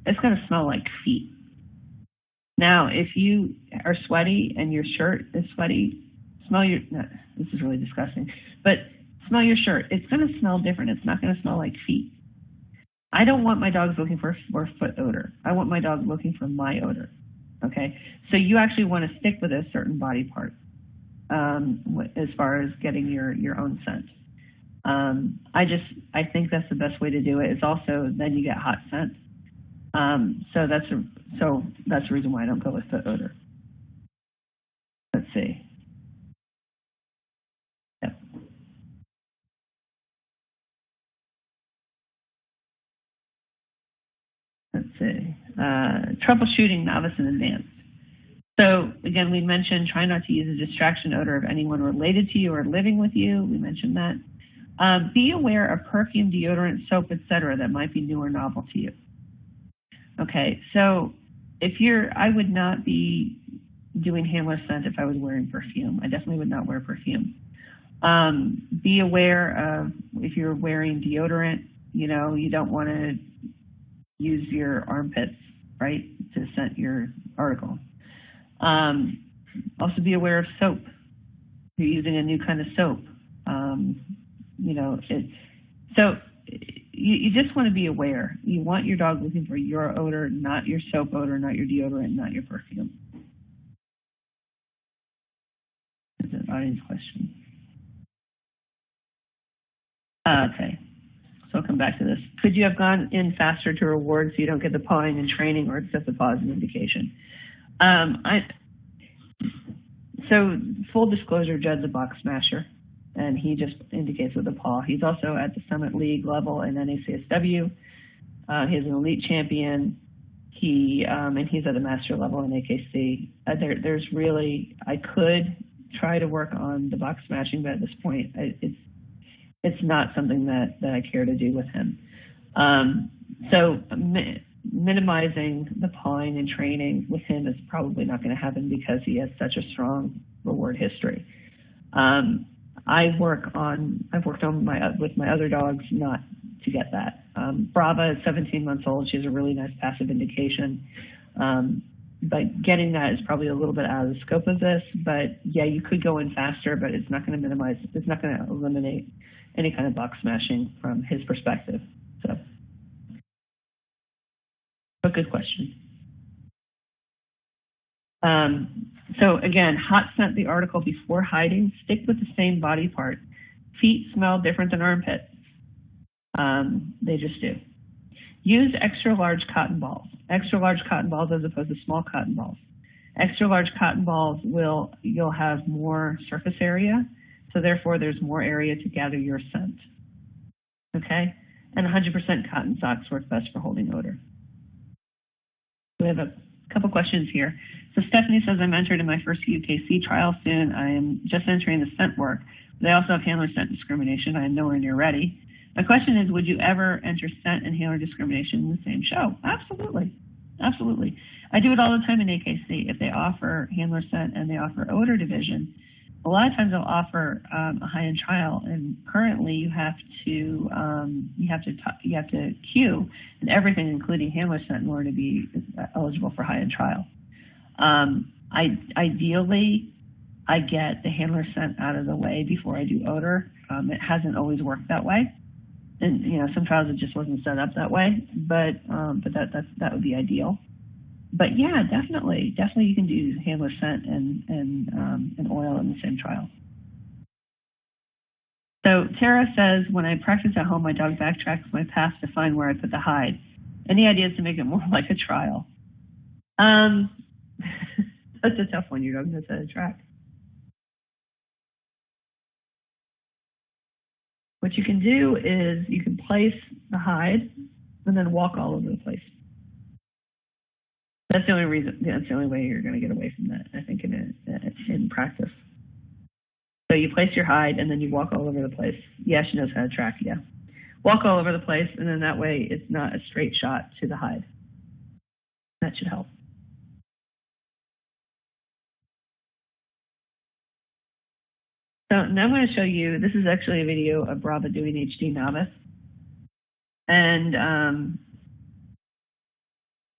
It's going to smell like feet. Now, if you are sweaty and your shirt is sweaty, this is really disgusting, but smell your shirt. It's going to smell different. It's not going to smell like feet. I don't want my dogs looking for foot odor. I want my dog looking for my odor. Okay? So you actually want to stick with a certain body part as far as getting your own scent. I think that's the best way to do it. It's also then you get hot scent. So that's the reason why I don't go with foot odor. Let's see. Yep. Let's see. Troubleshooting novice and advanced. So again, we mentioned try not to use a distraction odor of anyone related to you or living with you. We mentioned that. Be aware of perfume, deodorant, soap, etc. that might be new or novel to you. Okay, so I would not be doing handler scent if I was wearing perfume. I definitely would not wear perfume. Be aware of if you're wearing deodorant, you don't want to use your armpits, right, to scent your article. Also be aware of soap. If you're using a new kind of soap. You just want to be aware. You want your dog looking for your odor, not your soap odor, not your deodorant, not your perfume. Is an audience question. Okay, so I'll come back to this. Could you have gone in faster to reward so you don't get the pawing and training, or it's just a positive indication? So full disclosure, Judd's a box smasher, and he just indicates with a paw. He's also at the Summit League level in NACSW. He's an elite champion. And he's at the master level in AKC. There's really, I could try to work on the box smashing, but at this point, it's not something that I care to do with him. So minimizing the pawing and training with him is probably not going to happen because he has such a strong reward history. I've worked on with my other dogs not to get that. Brava is 17 months old. She has a really nice passive indication. But getting that is probably a little bit out of the scope of this. But yeah, you could go in faster, but it's not going to it's not going to eliminate any kind of box smashing from his perspective. So, a good question. So again, hot scent the article before hiding. Stick with the same body part. Feet smell different than armpits. They just do. Use extra large cotton balls. Extra large cotton balls as opposed to small cotton balls. Extra large cotton balls you'll have more surface area, so therefore there's more area to gather your scent. Okay? And 100% cotton socks work best for holding odor. We have a couple questions here. So Stephanie says, I'm entered in my first UKC trial soon. I am just entering the scent work. They also have handler scent discrimination. I am nowhere near ready. My question is, would you ever enter scent and handler discrimination in the same show? Absolutely. Absolutely. I do it all the time in AKC. If they offer handler scent and they offer odor division, a lot of times they'll offer a high-end trial, and currently you have to queue and everything, including handler scent, in order to be eligible for high-end trial. Ideally, I get the handler scent out of the way before I do odor. It hasn't always worked that way. And some trials it just wasn't set up that way, but that would be ideal. But yeah, definitely you can do handler scent and oil in the same trial. So Tara says, when I practice at home, my dog backtracks my path to find where I put the hide. Any ideas to make it more like a trial? That's a tough one. Your dog knows how to track. What you can do is you can place the hide and then walk all over the place. That's the only reason. That's the only way you're going to get away from that, I think, in practice. So you place your hide and then you walk all over the place. Yeah, she knows how to track. Yeah, walk all over the place, and then that way it's not a straight shot to the hide. That should help. So now I'm going to show you. This is actually a video of Brava doing HD novice, and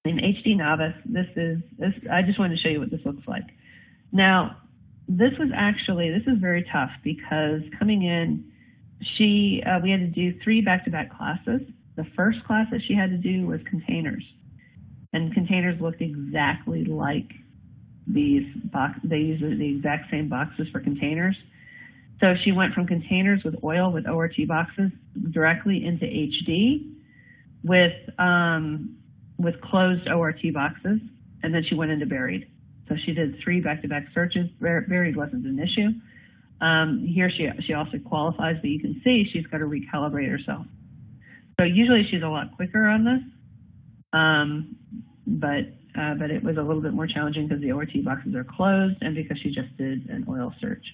in HD novice, this. I just wanted to show you what this looks like. Now, this is very tough because coming in, we had to do 3 back-to-back classes. The first class that she had to do was containers, and containers looked exactly like these boxes. They use the exact same boxes for containers. So she went from containers with oil with ORT boxes directly into HD with closed ORT boxes, and then she went into buried. So she did 3 back-to-back searches. Buried wasn't an issue. Here she also qualifies, but you can see she's got to recalibrate herself. So usually she's a lot quicker on this, but it was a little bit more challenging because the ORT boxes are closed and because she just did an oil search.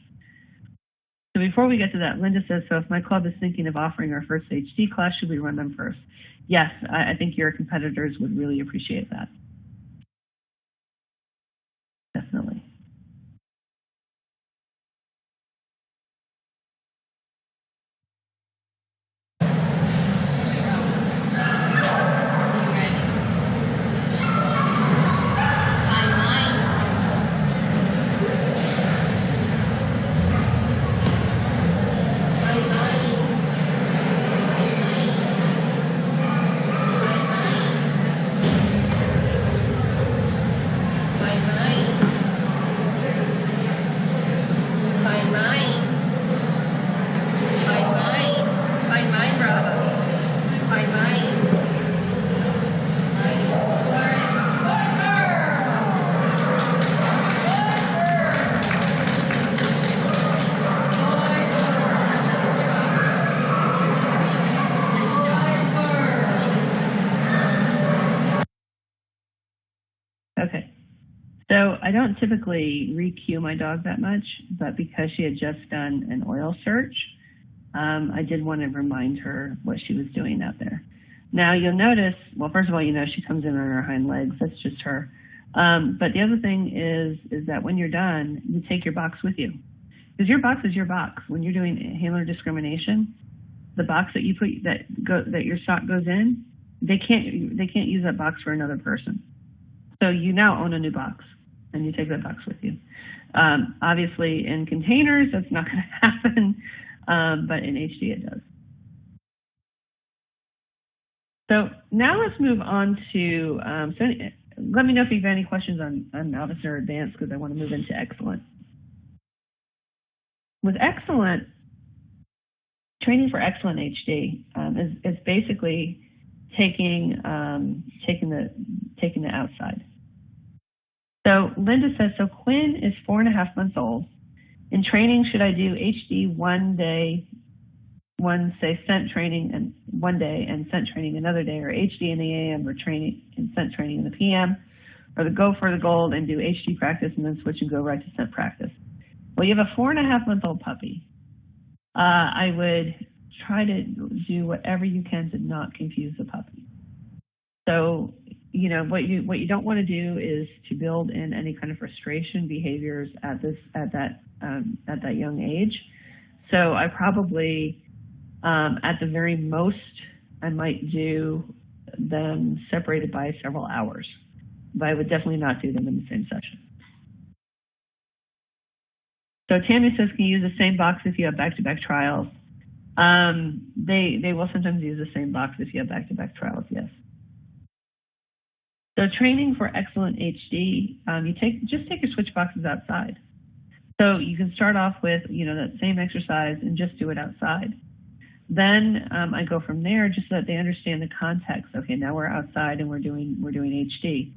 So before we get to that, Linda says, so if my club is thinking of offering our first HD class, should we run them first? Yes, I think your competitors would really appreciate that. Definitely. Okay. So I don't typically re-cue my dog that much, but because she had just done an oil search, I did want to remind her what she was doing out there. Now you'll notice, well, first of all, she comes in on her hind legs. That's just her. But the other thing is that when you're done, you take your box with you, because your box is your box. When you're doing handler discrimination, the box that you put that your stock goes in, they can't use that box for another person. So you now own a new box, and you take that box with you. Obviously, in containers, that's not going to happen, but in HD, it does. So now let's move on to, let me know if you have any questions on novice or advanced, because I want to move into excellent. With excellent, training for excellent HD is basically taking the outside. So Linda says, so Quinn is 4.5 months old. In training, should I do HD one day, say scent training and one day and scent training another day, or HD in the AM or training and scent training in the PM, or go for the gold and do HD practice and then switch and go right to scent practice? Well, you have a 4.5-month-old puppy. I would try to do whatever you can to not confuse the puppy. So, what you don't want to do is to build in any kind of frustration behaviors at that young age. So I probably, at the very most, I might do them separated by several hours, but I would definitely not do them in the same session. So Tammy says, can you use the same box if you have back-to-back trials? They will sometimes use the same box if you have back-to-back trials, yes. So training for excellent HD, just take your switch boxes outside. So you can start off with, that same exercise and just do it outside. Then I go from there just so that they understand the context. Okay, now we're outside and we're doing HD.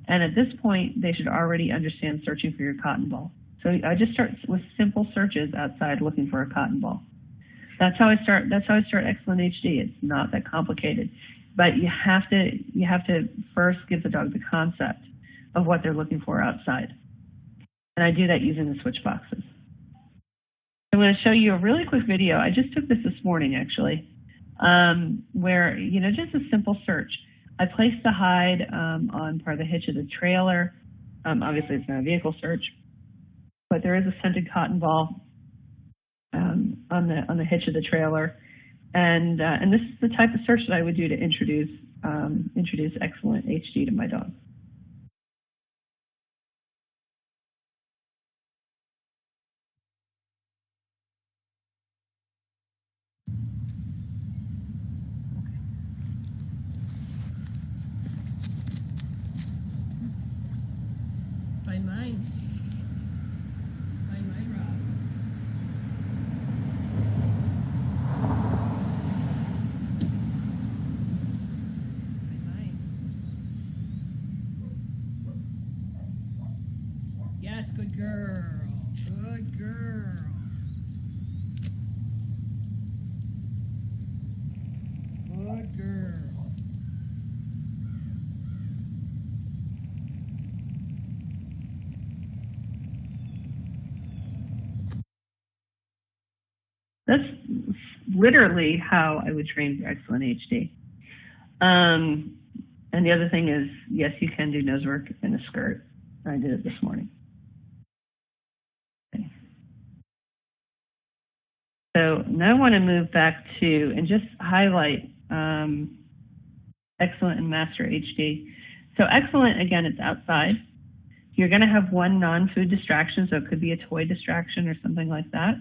And at this point, they should already understand searching for your cotton ball. So I just start with simple searches outside looking for a cotton ball. That's how I start Excellent HD. It's not that complicated, but you have to first give the dog the concept of what they're looking for outside. And I do that using the switch boxes. I'm going to show you a really quick video. I just took this morning, actually, where, just a simple search. I placed the hide on part of the hitch of the trailer. Obviously, it's not a vehicle search, but there is a scented cotton ball on the hitch of the trailer, and this is the type of search that I would do to introduce Excellent HD to my dog. Find mine. Find my rod. Find mine. Yes, good girl. Good girl. Good girl. That's literally how I would train for Excellent HD. And the other thing is, yes, you can do nose work in a skirt. I did it this morning. Okay. So now I want to move back to and just highlight Excellent and Master HD. So Excellent, again, it's outside. You're going to have one non-food distraction, so it could be a toy distraction or something like that.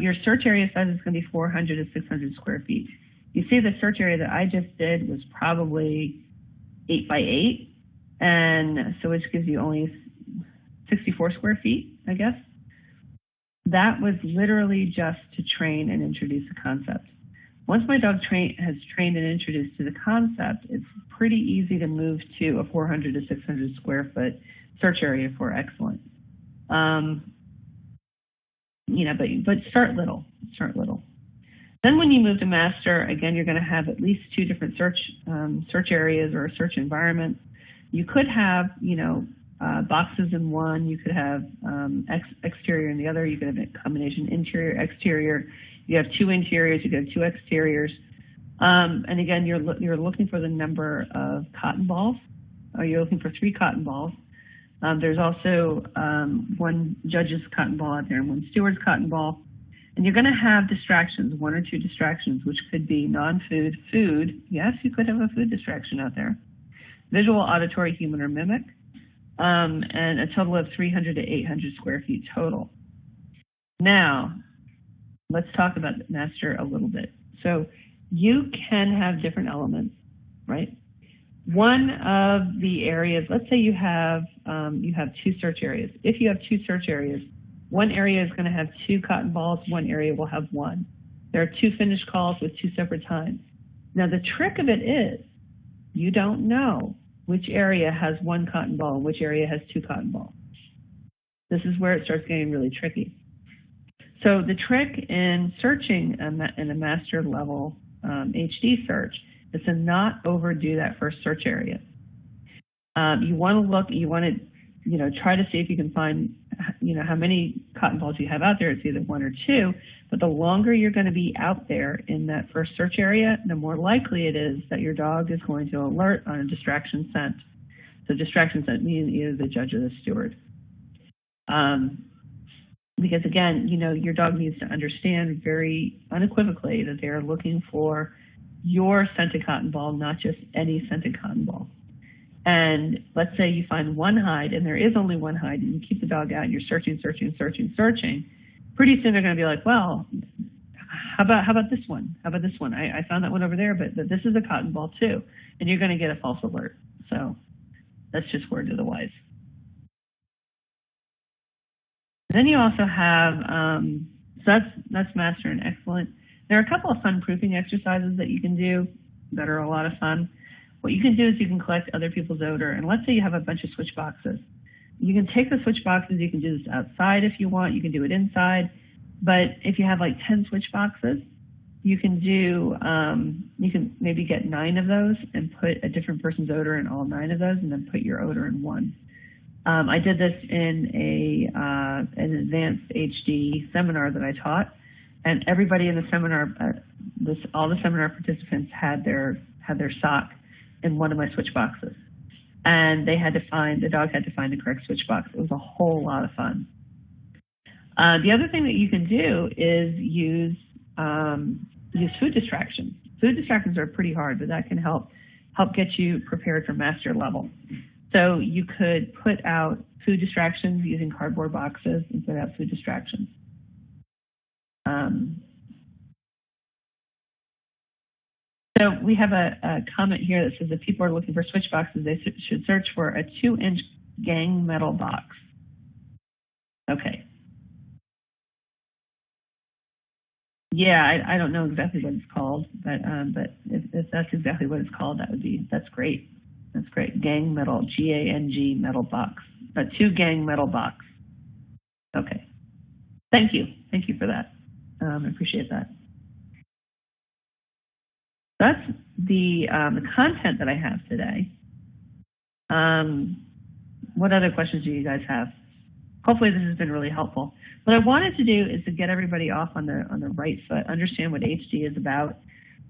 Your search area size is going to be 400 to 600 square feet. You see the search area that I just did was probably 8 by 8, and so which gives you only 64 square feet, I guess. That was literally just to train and introduce the concept. Once my dog has trained and introduced to the concept, it's pretty easy to move to a 400 to 600 square foot search area for Excellent. But start little. Then when you move to Master, again, you're going to have at least 2 different search areas or search environments. You could have, boxes in one. You could have exterior in the other. You could have a combination interior, exterior. You have 2 interiors. You could have 2 exteriors. And again, you're looking for the number of cotton balls. Or you're looking for 3 cotton balls. There's also 1 judge's cotton ball out there and 1 steward's cotton ball. And you're going to have distractions, 1 or 2 distractions, which could be non-food, food. Yes, you could have a food distraction out there. Visual, auditory, human, or mimic. And a total of 300 to 800 square feet total. Now, let's talk about Master a little bit. So you can have different elements, right? One of the areas, let's say you have 2 search areas. If you have 2 search areas, one area is going to have 2 cotton balls, one area will have 1. There are 2 finished calls with 2 separate times. Now the trick of it is you don't know which area has 1 cotton ball and which area has 2 cotton balls. This is where it starts getting really tricky. So the trick in searching in a Master level HD search is to not overdo that first search area. You want to try to see if you can find, how many cotton balls you have out there. It's either 1 or 2, but the longer you're going to be out there in that first search area, the more likely it is that your dog is going to alert on a distraction scent. So distraction scent means either the judge or the steward. Because again, your dog needs to understand very unequivocally that they are looking for your scented cotton ball, not just any scented cotton ball. And let's say you find 1 hide and there is only 1 hide and you keep the dog out and you're searching. Pretty soon they're going to be like, well, how about this one? How about this one? I found that one over there, but this is a cotton ball too, and you're going to get a false alert. So that's just word to the wise. Then you also have, so that's master and excellent. There are a couple of fun proofing exercises that you can do that are a lot of fun. What you can do is you can collect other people's odor, and let's say you have a bunch of switch boxes. You can take the switch boxes, you can do this outside if you want, you can do it inside, but if you have like 10 switch boxes, you can do, you can maybe get 9 of those and put a different person's odor in all 9 of those, and then put your odor in one. I did this in an advanced HD seminar that I taught, and everybody in the seminar, all the seminar participants had their sock in one of my switch boxes, and the dog had to find the correct switch box. It was a whole lot of fun. The other thing that you can do is use food distractions. Food distractions are pretty hard, but that can help get you prepared for master level. So you could put out food distractions using cardboard boxes and put out food distractions. So we have a comment here that says if people are looking for switch boxes, they should search for a 2-inch gang metal box. Okay. Yeah, I don't know exactly what it's called, but if that's exactly what it's called, that's great. That's great. Gang metal, G-A-N-G metal box. A 2-gang metal box. Okay. Thank you. Thank you for that. I appreciate that. That's the content that I have today. What other questions do you guys have? Hopefully this has been really helpful. What I wanted to do is to get everybody off on the right foot, understand what HD is about,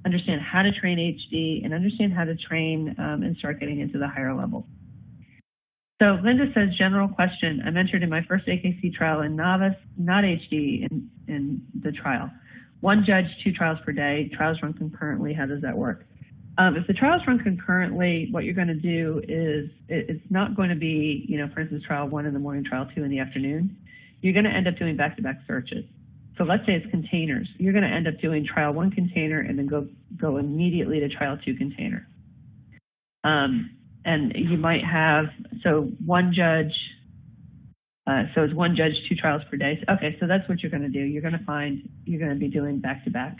understand how to train HD, and understand how to train and start getting into the higher levels. So Linda says, general question. I'm entered in my first AKC trial in novice, not HD in the trial. 1 judge, 2 trials per day, trials run concurrently. How does that work? If the trials run concurrently, what you're going to do is it's not going to be, for instance, trial 1 in the morning, trial 2 in the afternoon. You're going to end up doing back-to-back searches. So let's say it's containers. You're going to end up doing trial 1 container and then go immediately to trial 2 container. And you might have, so 1 judge, so it's 1 judge, 2 trials per day. Okay, so that's what you're going to do. You're going to be doing back-to-back.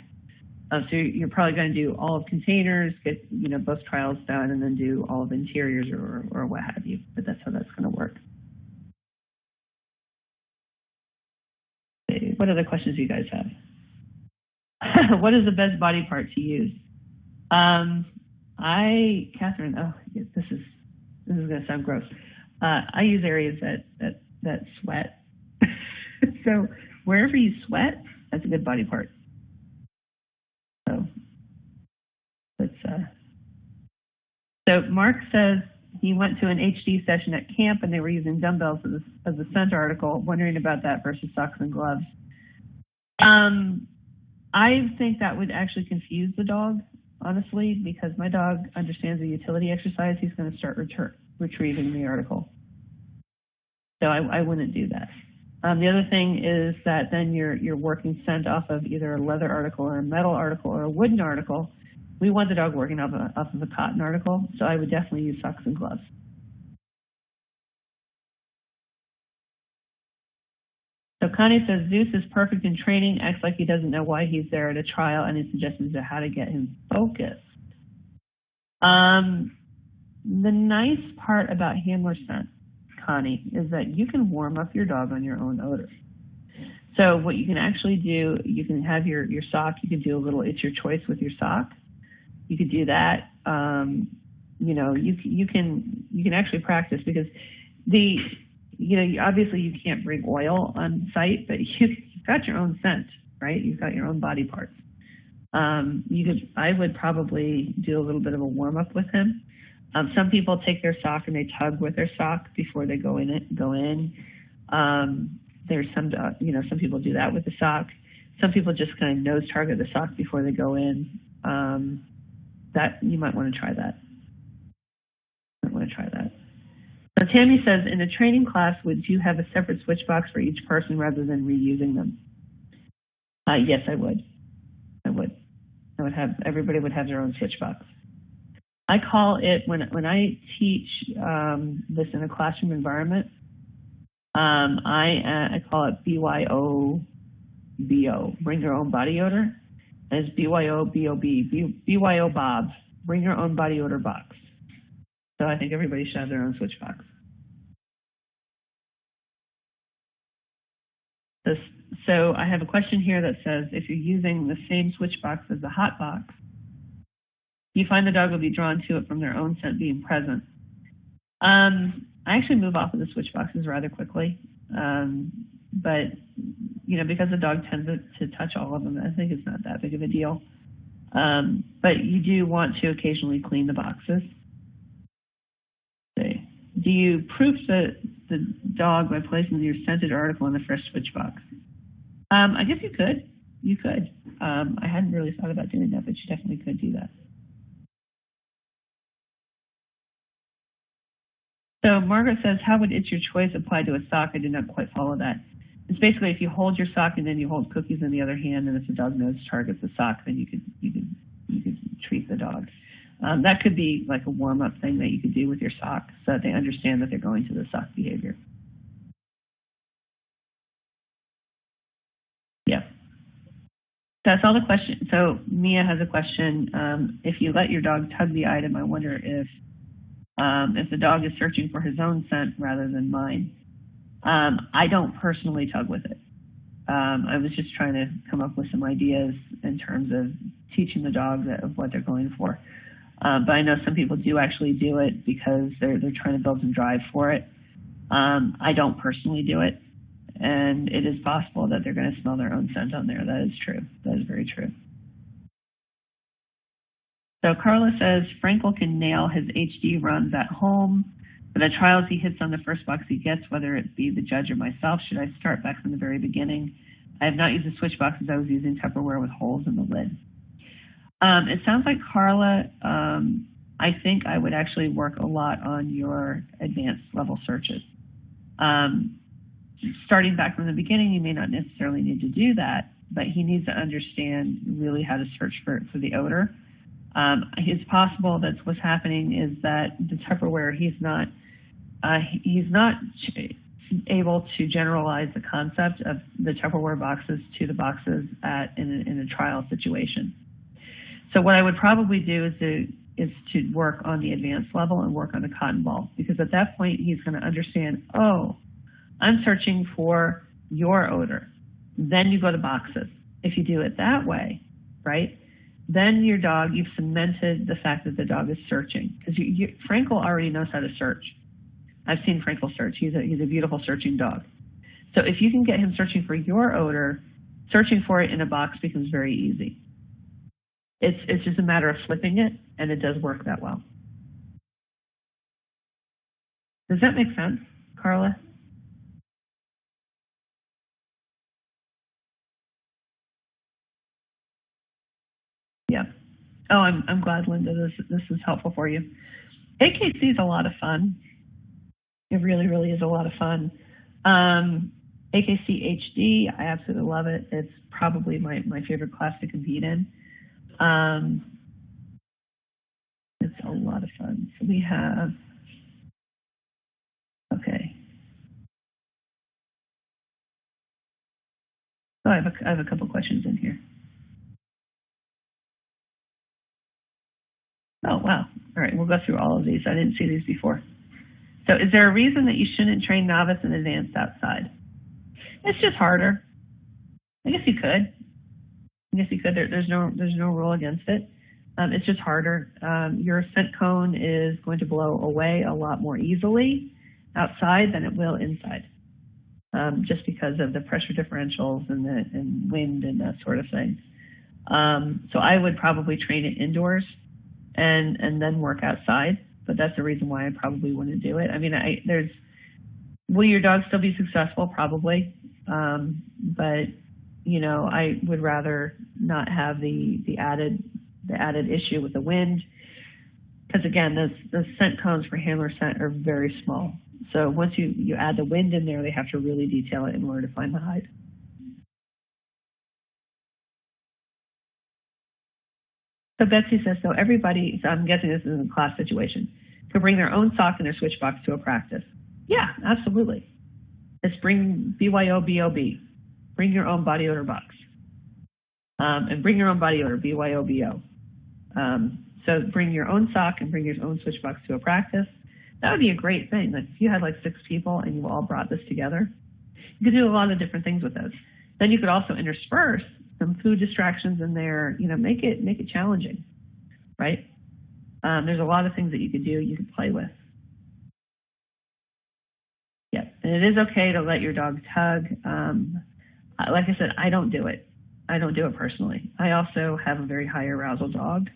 So you're probably going to do all of containers, get both trials done, and then do all of interiors or what have you. But that's how that's going to work. What other questions do you guys have? What is the best body part to use? Catherine, this is going to sound gross. I use areas that sweat. So wherever you sweat, that's a good body part. So Mark says he went to an HD session at camp and they were using dumbbells as a scent article, wondering about that versus socks and gloves. I think that would actually confuse the dog, honestly, because my dog understands the utility exercise. He's going to start retrieving the article. So I wouldn't do that. The other thing is that then you're working scent off of either a leather article or a metal article or a wooden article. We want the dog working off of a cotton article, so I would definitely use socks and gloves. So Connie says, Zeus is perfect in training, acts like he doesn't know why he's there at a trial, and his suggestions of how to get him focused. The nice part about handler scent, Connie, is that you can warm up your dog on your own odor. So what you can actually do, you can have your sock, you can do a little it's your choice with your sock. You could do that. You can actually practice because obviously you can't bring oil on site, but you've got your own scent, right? You've got your own body parts. I would probably do a little bit of a warm up with him. Some people take their sock and they tug with their sock before they go in. There's some people do that with the sock. Some people just kind of nose target the sock before they go in. That you might want to try that. So Tammy says, in a training class, would you have a separate switch box for each person rather than reusing them? Yes, I would. Everybody would have their own switch box. I call it, when I teach this in a classroom environment, I call it BYOBO, bring your own body odor. And it's BYOBOB, BYO Bob, bring your own body odor box. So I think everybody should have their own switch box. So I have a question here that says, if you're using the same switch box as the hot box, you find the dog will be drawn to it from their own scent being present. I actually move off of the switch boxes rather quickly, but because the dog tends to touch all of them, I think it's not that big of a deal. But you do want to occasionally clean the boxes. Okay. Do you proof the dog by placing your scented article in the fresh switch box? I guess you could. You could. I hadn't really thought about doing that, but you definitely could do that. So Margaret says, how would It's Your Choice apply to a sock? I did not quite follow that. It's basically if you hold your sock and then you hold cookies in the other hand, and if the dog nose targets the sock, then you could treat the dog. That could be like a warm-up thing that you could do with your sock so that they understand that they're going to the sock behavior. Yeah. That's all the questions. So Mia has a question. If you let your dog tug the item, I wonder if the dog is searching for his own scent rather than mine. I don't personally tug with it. I was just trying to come up with some ideas in terms of teaching the dog of what they're going for. But I know some people do actually do it because they're trying to build some drive for it. I don't personally do it, and it is possible that they're going to smell their own scent on there. That is true. That is very true. So Carla says, Frankel can nail his HD runs at home. For the trials he hits on the first box he gets, whether it be the judge or myself, should I start back from the very beginning? I have not used the switch boxes. I was using Tupperware with holes in the lid. It sounds like, Carla, I think I would actually work a lot on your advanced level searches. Starting back from the beginning, you may not necessarily need to do that, but he needs to understand really how to search for the odor. It's possible that what's happening is that the Tupperware, he's not able to generalize the concept of the Tupperware boxes to the boxes in a trial situation. So what I would probably do is to work on the advanced level and work on the cotton ball, because at that point he's going to understand, oh, I'm searching for your odor. Then you go to boxes. If you do it that way, right? Then your dog, you've cemented the fact that the dog is searching, because Frankel already knows how to search. I've seen Frankel search. He's a beautiful searching dog. So if you can get him searching for your odor, searching for it in a box becomes very easy. It's just a matter of flipping it, and it does work that well. Does that make sense, Carla? Yeah. Oh, I'm glad, Linda. This is helpful for you. AKC is a lot of fun. It really, really is a lot of fun. AKC HD, I absolutely love it. It's probably my favorite class to compete in. It's a lot of fun. So we have, okay. So I have a couple questions in here. Oh, wow. All right, we'll go through all of these. I didn't see these before. So is there a reason that you shouldn't train novice and advanced outside? It's just harder. I guess you could. There's no rule against it. It's just harder. Your scent cone is going to blow away a lot more easily outside than it will inside, just because of the pressure differentials and wind and that sort of thing. So I would probably train it indoors and then work outside. But that's the reason why I probably wouldn't do it. I mean, will your dog still be successful? Probably. But I would rather not have the added issue with the wind, because again, the scent cones for handler scent are very small. So once you add the wind in there, they have to really detail it in order to find the hide. So Betsy says, so everybody, so I'm guessing this is a class situation, could bring their own sock and their switch box to a practice. Yeah, absolutely. Just bring BYOBOB. Bring your own body odor box. And bring your own body odor, BYOBO. So bring your own sock and bring your own switch box to a practice. That would be a great thing. Like if you had like 6 people and you all brought this together, you could do a lot of different things with those. Then you could also intersperse some food distractions in there, make it challenging, right? There's a lot of things that you could do, you could play with. Yeah, and it is okay to let your dog tug. Like I said, I don't do it. I don't do it personally. I also have a very high arousal dog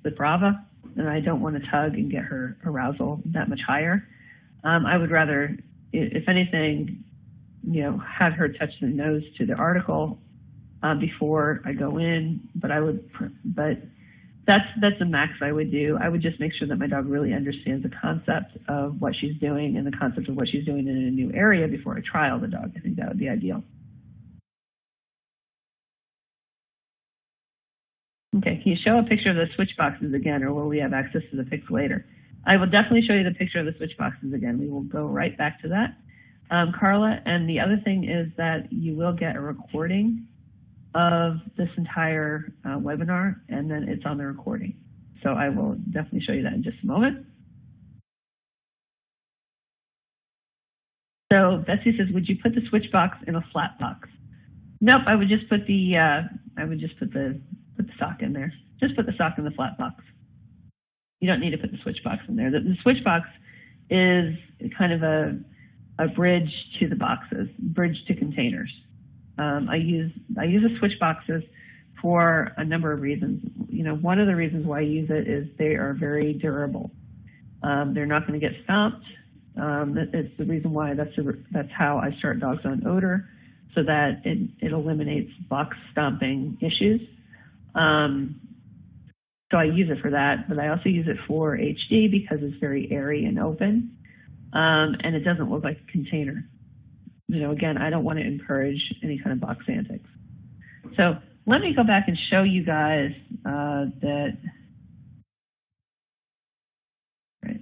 with Brava, and I don't want to tug and get her arousal that much higher. I would rather, if anything, have her touch the nose to the article before I go in. But that's the max I would do. I would just make sure that my dog really understands the concept of what she's doing and the concept of what she's doing in a new area before I trial the dog. I think that would be ideal. Okay, can you show a picture of the switch boxes again, or will we have access to the pics later? I will definitely show you the picture of the switch boxes again. We will go right back to that. Carla, and the other thing is that you will get a recording of this entire webinar, and then it's on the recording. So I will definitely show you that in just a moment. So Betsy says, would you put the switch box in a flat box? Nope, I would just put the sock in there. Just put the sock in the flat box. You don't need to put the switch box in there. The switch box is kind of a bridge to the boxes, bridge to containers. I use the switch boxes for a number of reasons. One of the reasons why I use it is they are very durable. They're not going to get stomped. It's the reason why that's how I start dogs on odor, so that it eliminates box stomping issues. So I use it for that, but I also use it for HD because it's very airy and open, and it doesn't look like a container. Again, I don't want to encourage any kind of box antics. So let me go back and show you guys that. Right.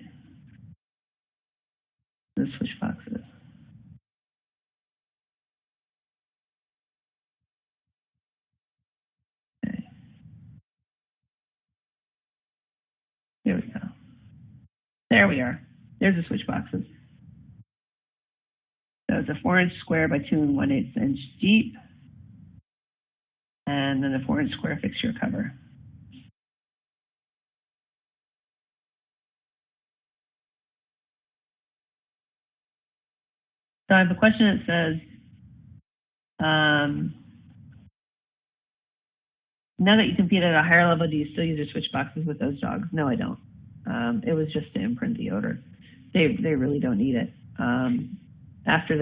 The switch boxes. Okay. Here we go. There we are. There's the switch boxes. So it's a 4-inch square by 2 1/8 inch deep, and then a 4-inch square fixture cover. So I have a question that says, now that you compete at a higher level, do you still use your switch boxes with those dogs? No, I don't. It was just to imprint the odor. They really don't need it. After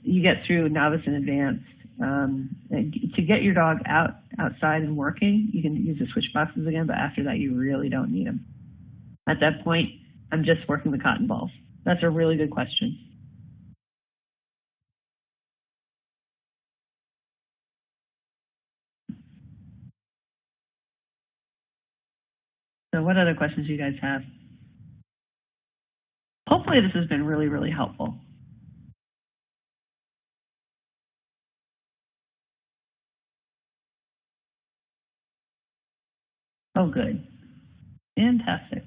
you get through novice and advanced, to get your dog outside and working, you can use the switch boxes again, but after that, you really don't need them. At that point, I'm just working the cotton balls. That's a really good question. So what other questions do you guys have? Hopefully this has been really, really helpful. Oh, good. Fantastic.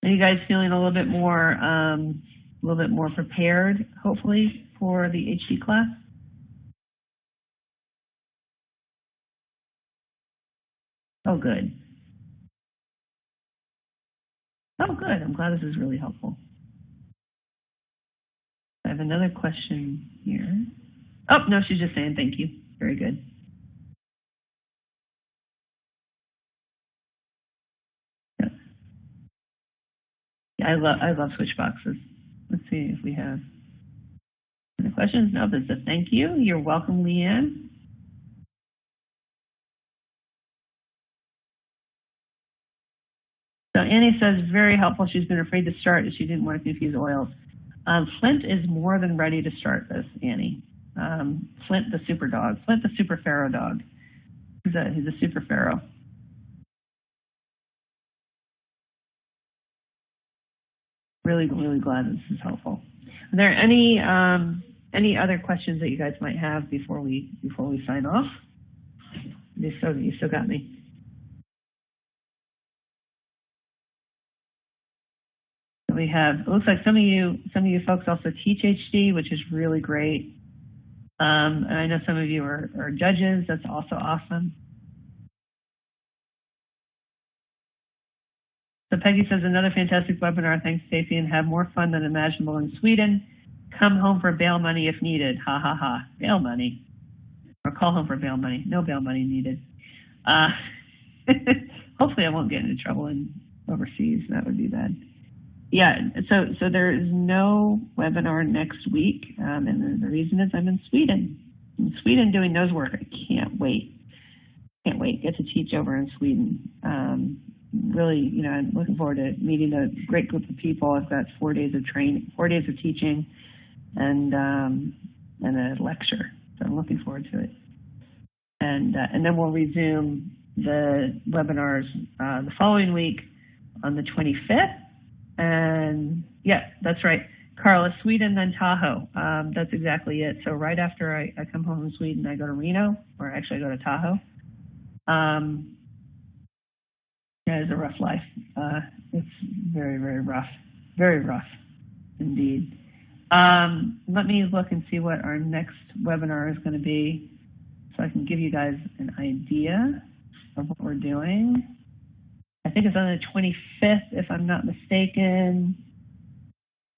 Are you guys feeling a little bit more prepared, hopefully, for the HD class? Oh, good. Oh, good. I'm glad this is really helpful. I have another question here. Oh, no, she's just saying thank you. Very good. Yeah, I love switch boxes. Let's see if we have any questions. No, there's a thank you. You're welcome, Leanne. So Annie says, very helpful. She's been afraid to start as she didn't want to confuse oils. Flint is more than ready to start this, Annie. Flint the super dog, Flint the super pharaoh dog. He's a super pharaoh. Really, really glad this is helpful. Are there any other questions that you guys might have before we sign off? You still got me. We have, it looks like some of you folks also teach HD, which is really great. And I know some of you are judges. That's also awesome. So Peggy says, another fantastic webinar. Thanks, Stacey, and have more fun than imaginable in Sweden. Come home for bail money if needed. Ha, ha, ha. Bail money. Or call home for bail money. No bail money needed. Hopefully I won't get into trouble overseas. That would be bad. Yeah, so there is no webinar next week, and the reason is I'm in Sweden. In Sweden doing nose work. I can't wait. Can't wait. Get to teach over in Sweden. Really, I'm looking forward to meeting a great group of people. I've got 4 days of training, 4 days of teaching, and a lecture. So I'm looking forward to it. And then we'll resume the webinars the following week on the 25th. And yeah, that's right. Carla, Sweden, then Tahoe. That's exactly it. So right after I come home from Sweden, I go to Reno, or actually I go to Tahoe. Yeah, it's a rough life. It's very, very rough indeed. Let me look and see what our next webinar is going to be, so I can give you guys an idea of what we're doing. I think it's on the 25th, if I'm not mistaken.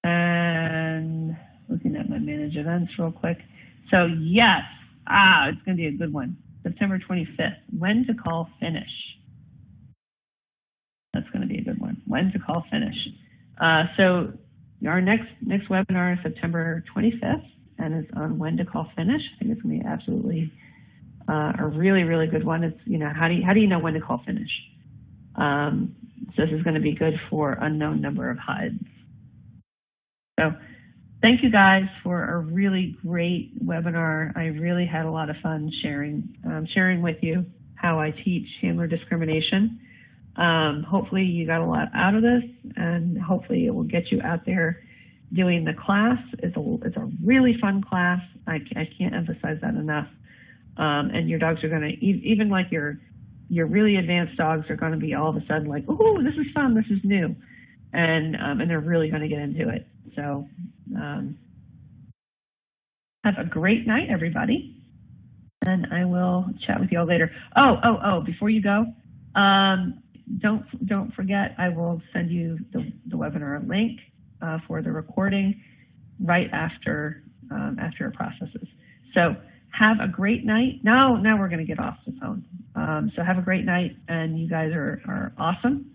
And looking at my manage events real quick. So yes, it's going to be a good one. September 25th, when to call finish. That's going to be a good one. When to call finish. So our next webinar is September 25th, and it's on when to call finish. I think it's going to be absolutely a really, really good one. It's, how do you know when to call finish? So this is going to be good for unknown number of HUDs. So thank you guys for a really great webinar. I really had a lot of fun sharing with you how I teach handler discrimination. Hopefully you got a lot out of this, and hopefully it will get you out there doing the class. It's a really fun class. I can't emphasize that enough. And your dogs are going to, even like your really advanced dogs are going to be all of a sudden like, oh, this is fun, this is new. And they're really going to get into it. So have a great night, everybody. And I will chat with you all later. Oh, before you go, don't forget, I will send you the webinar link for the recording right after it processes. So have a great night. Now we're going to get off the phone. So have a great night, and you guys are awesome.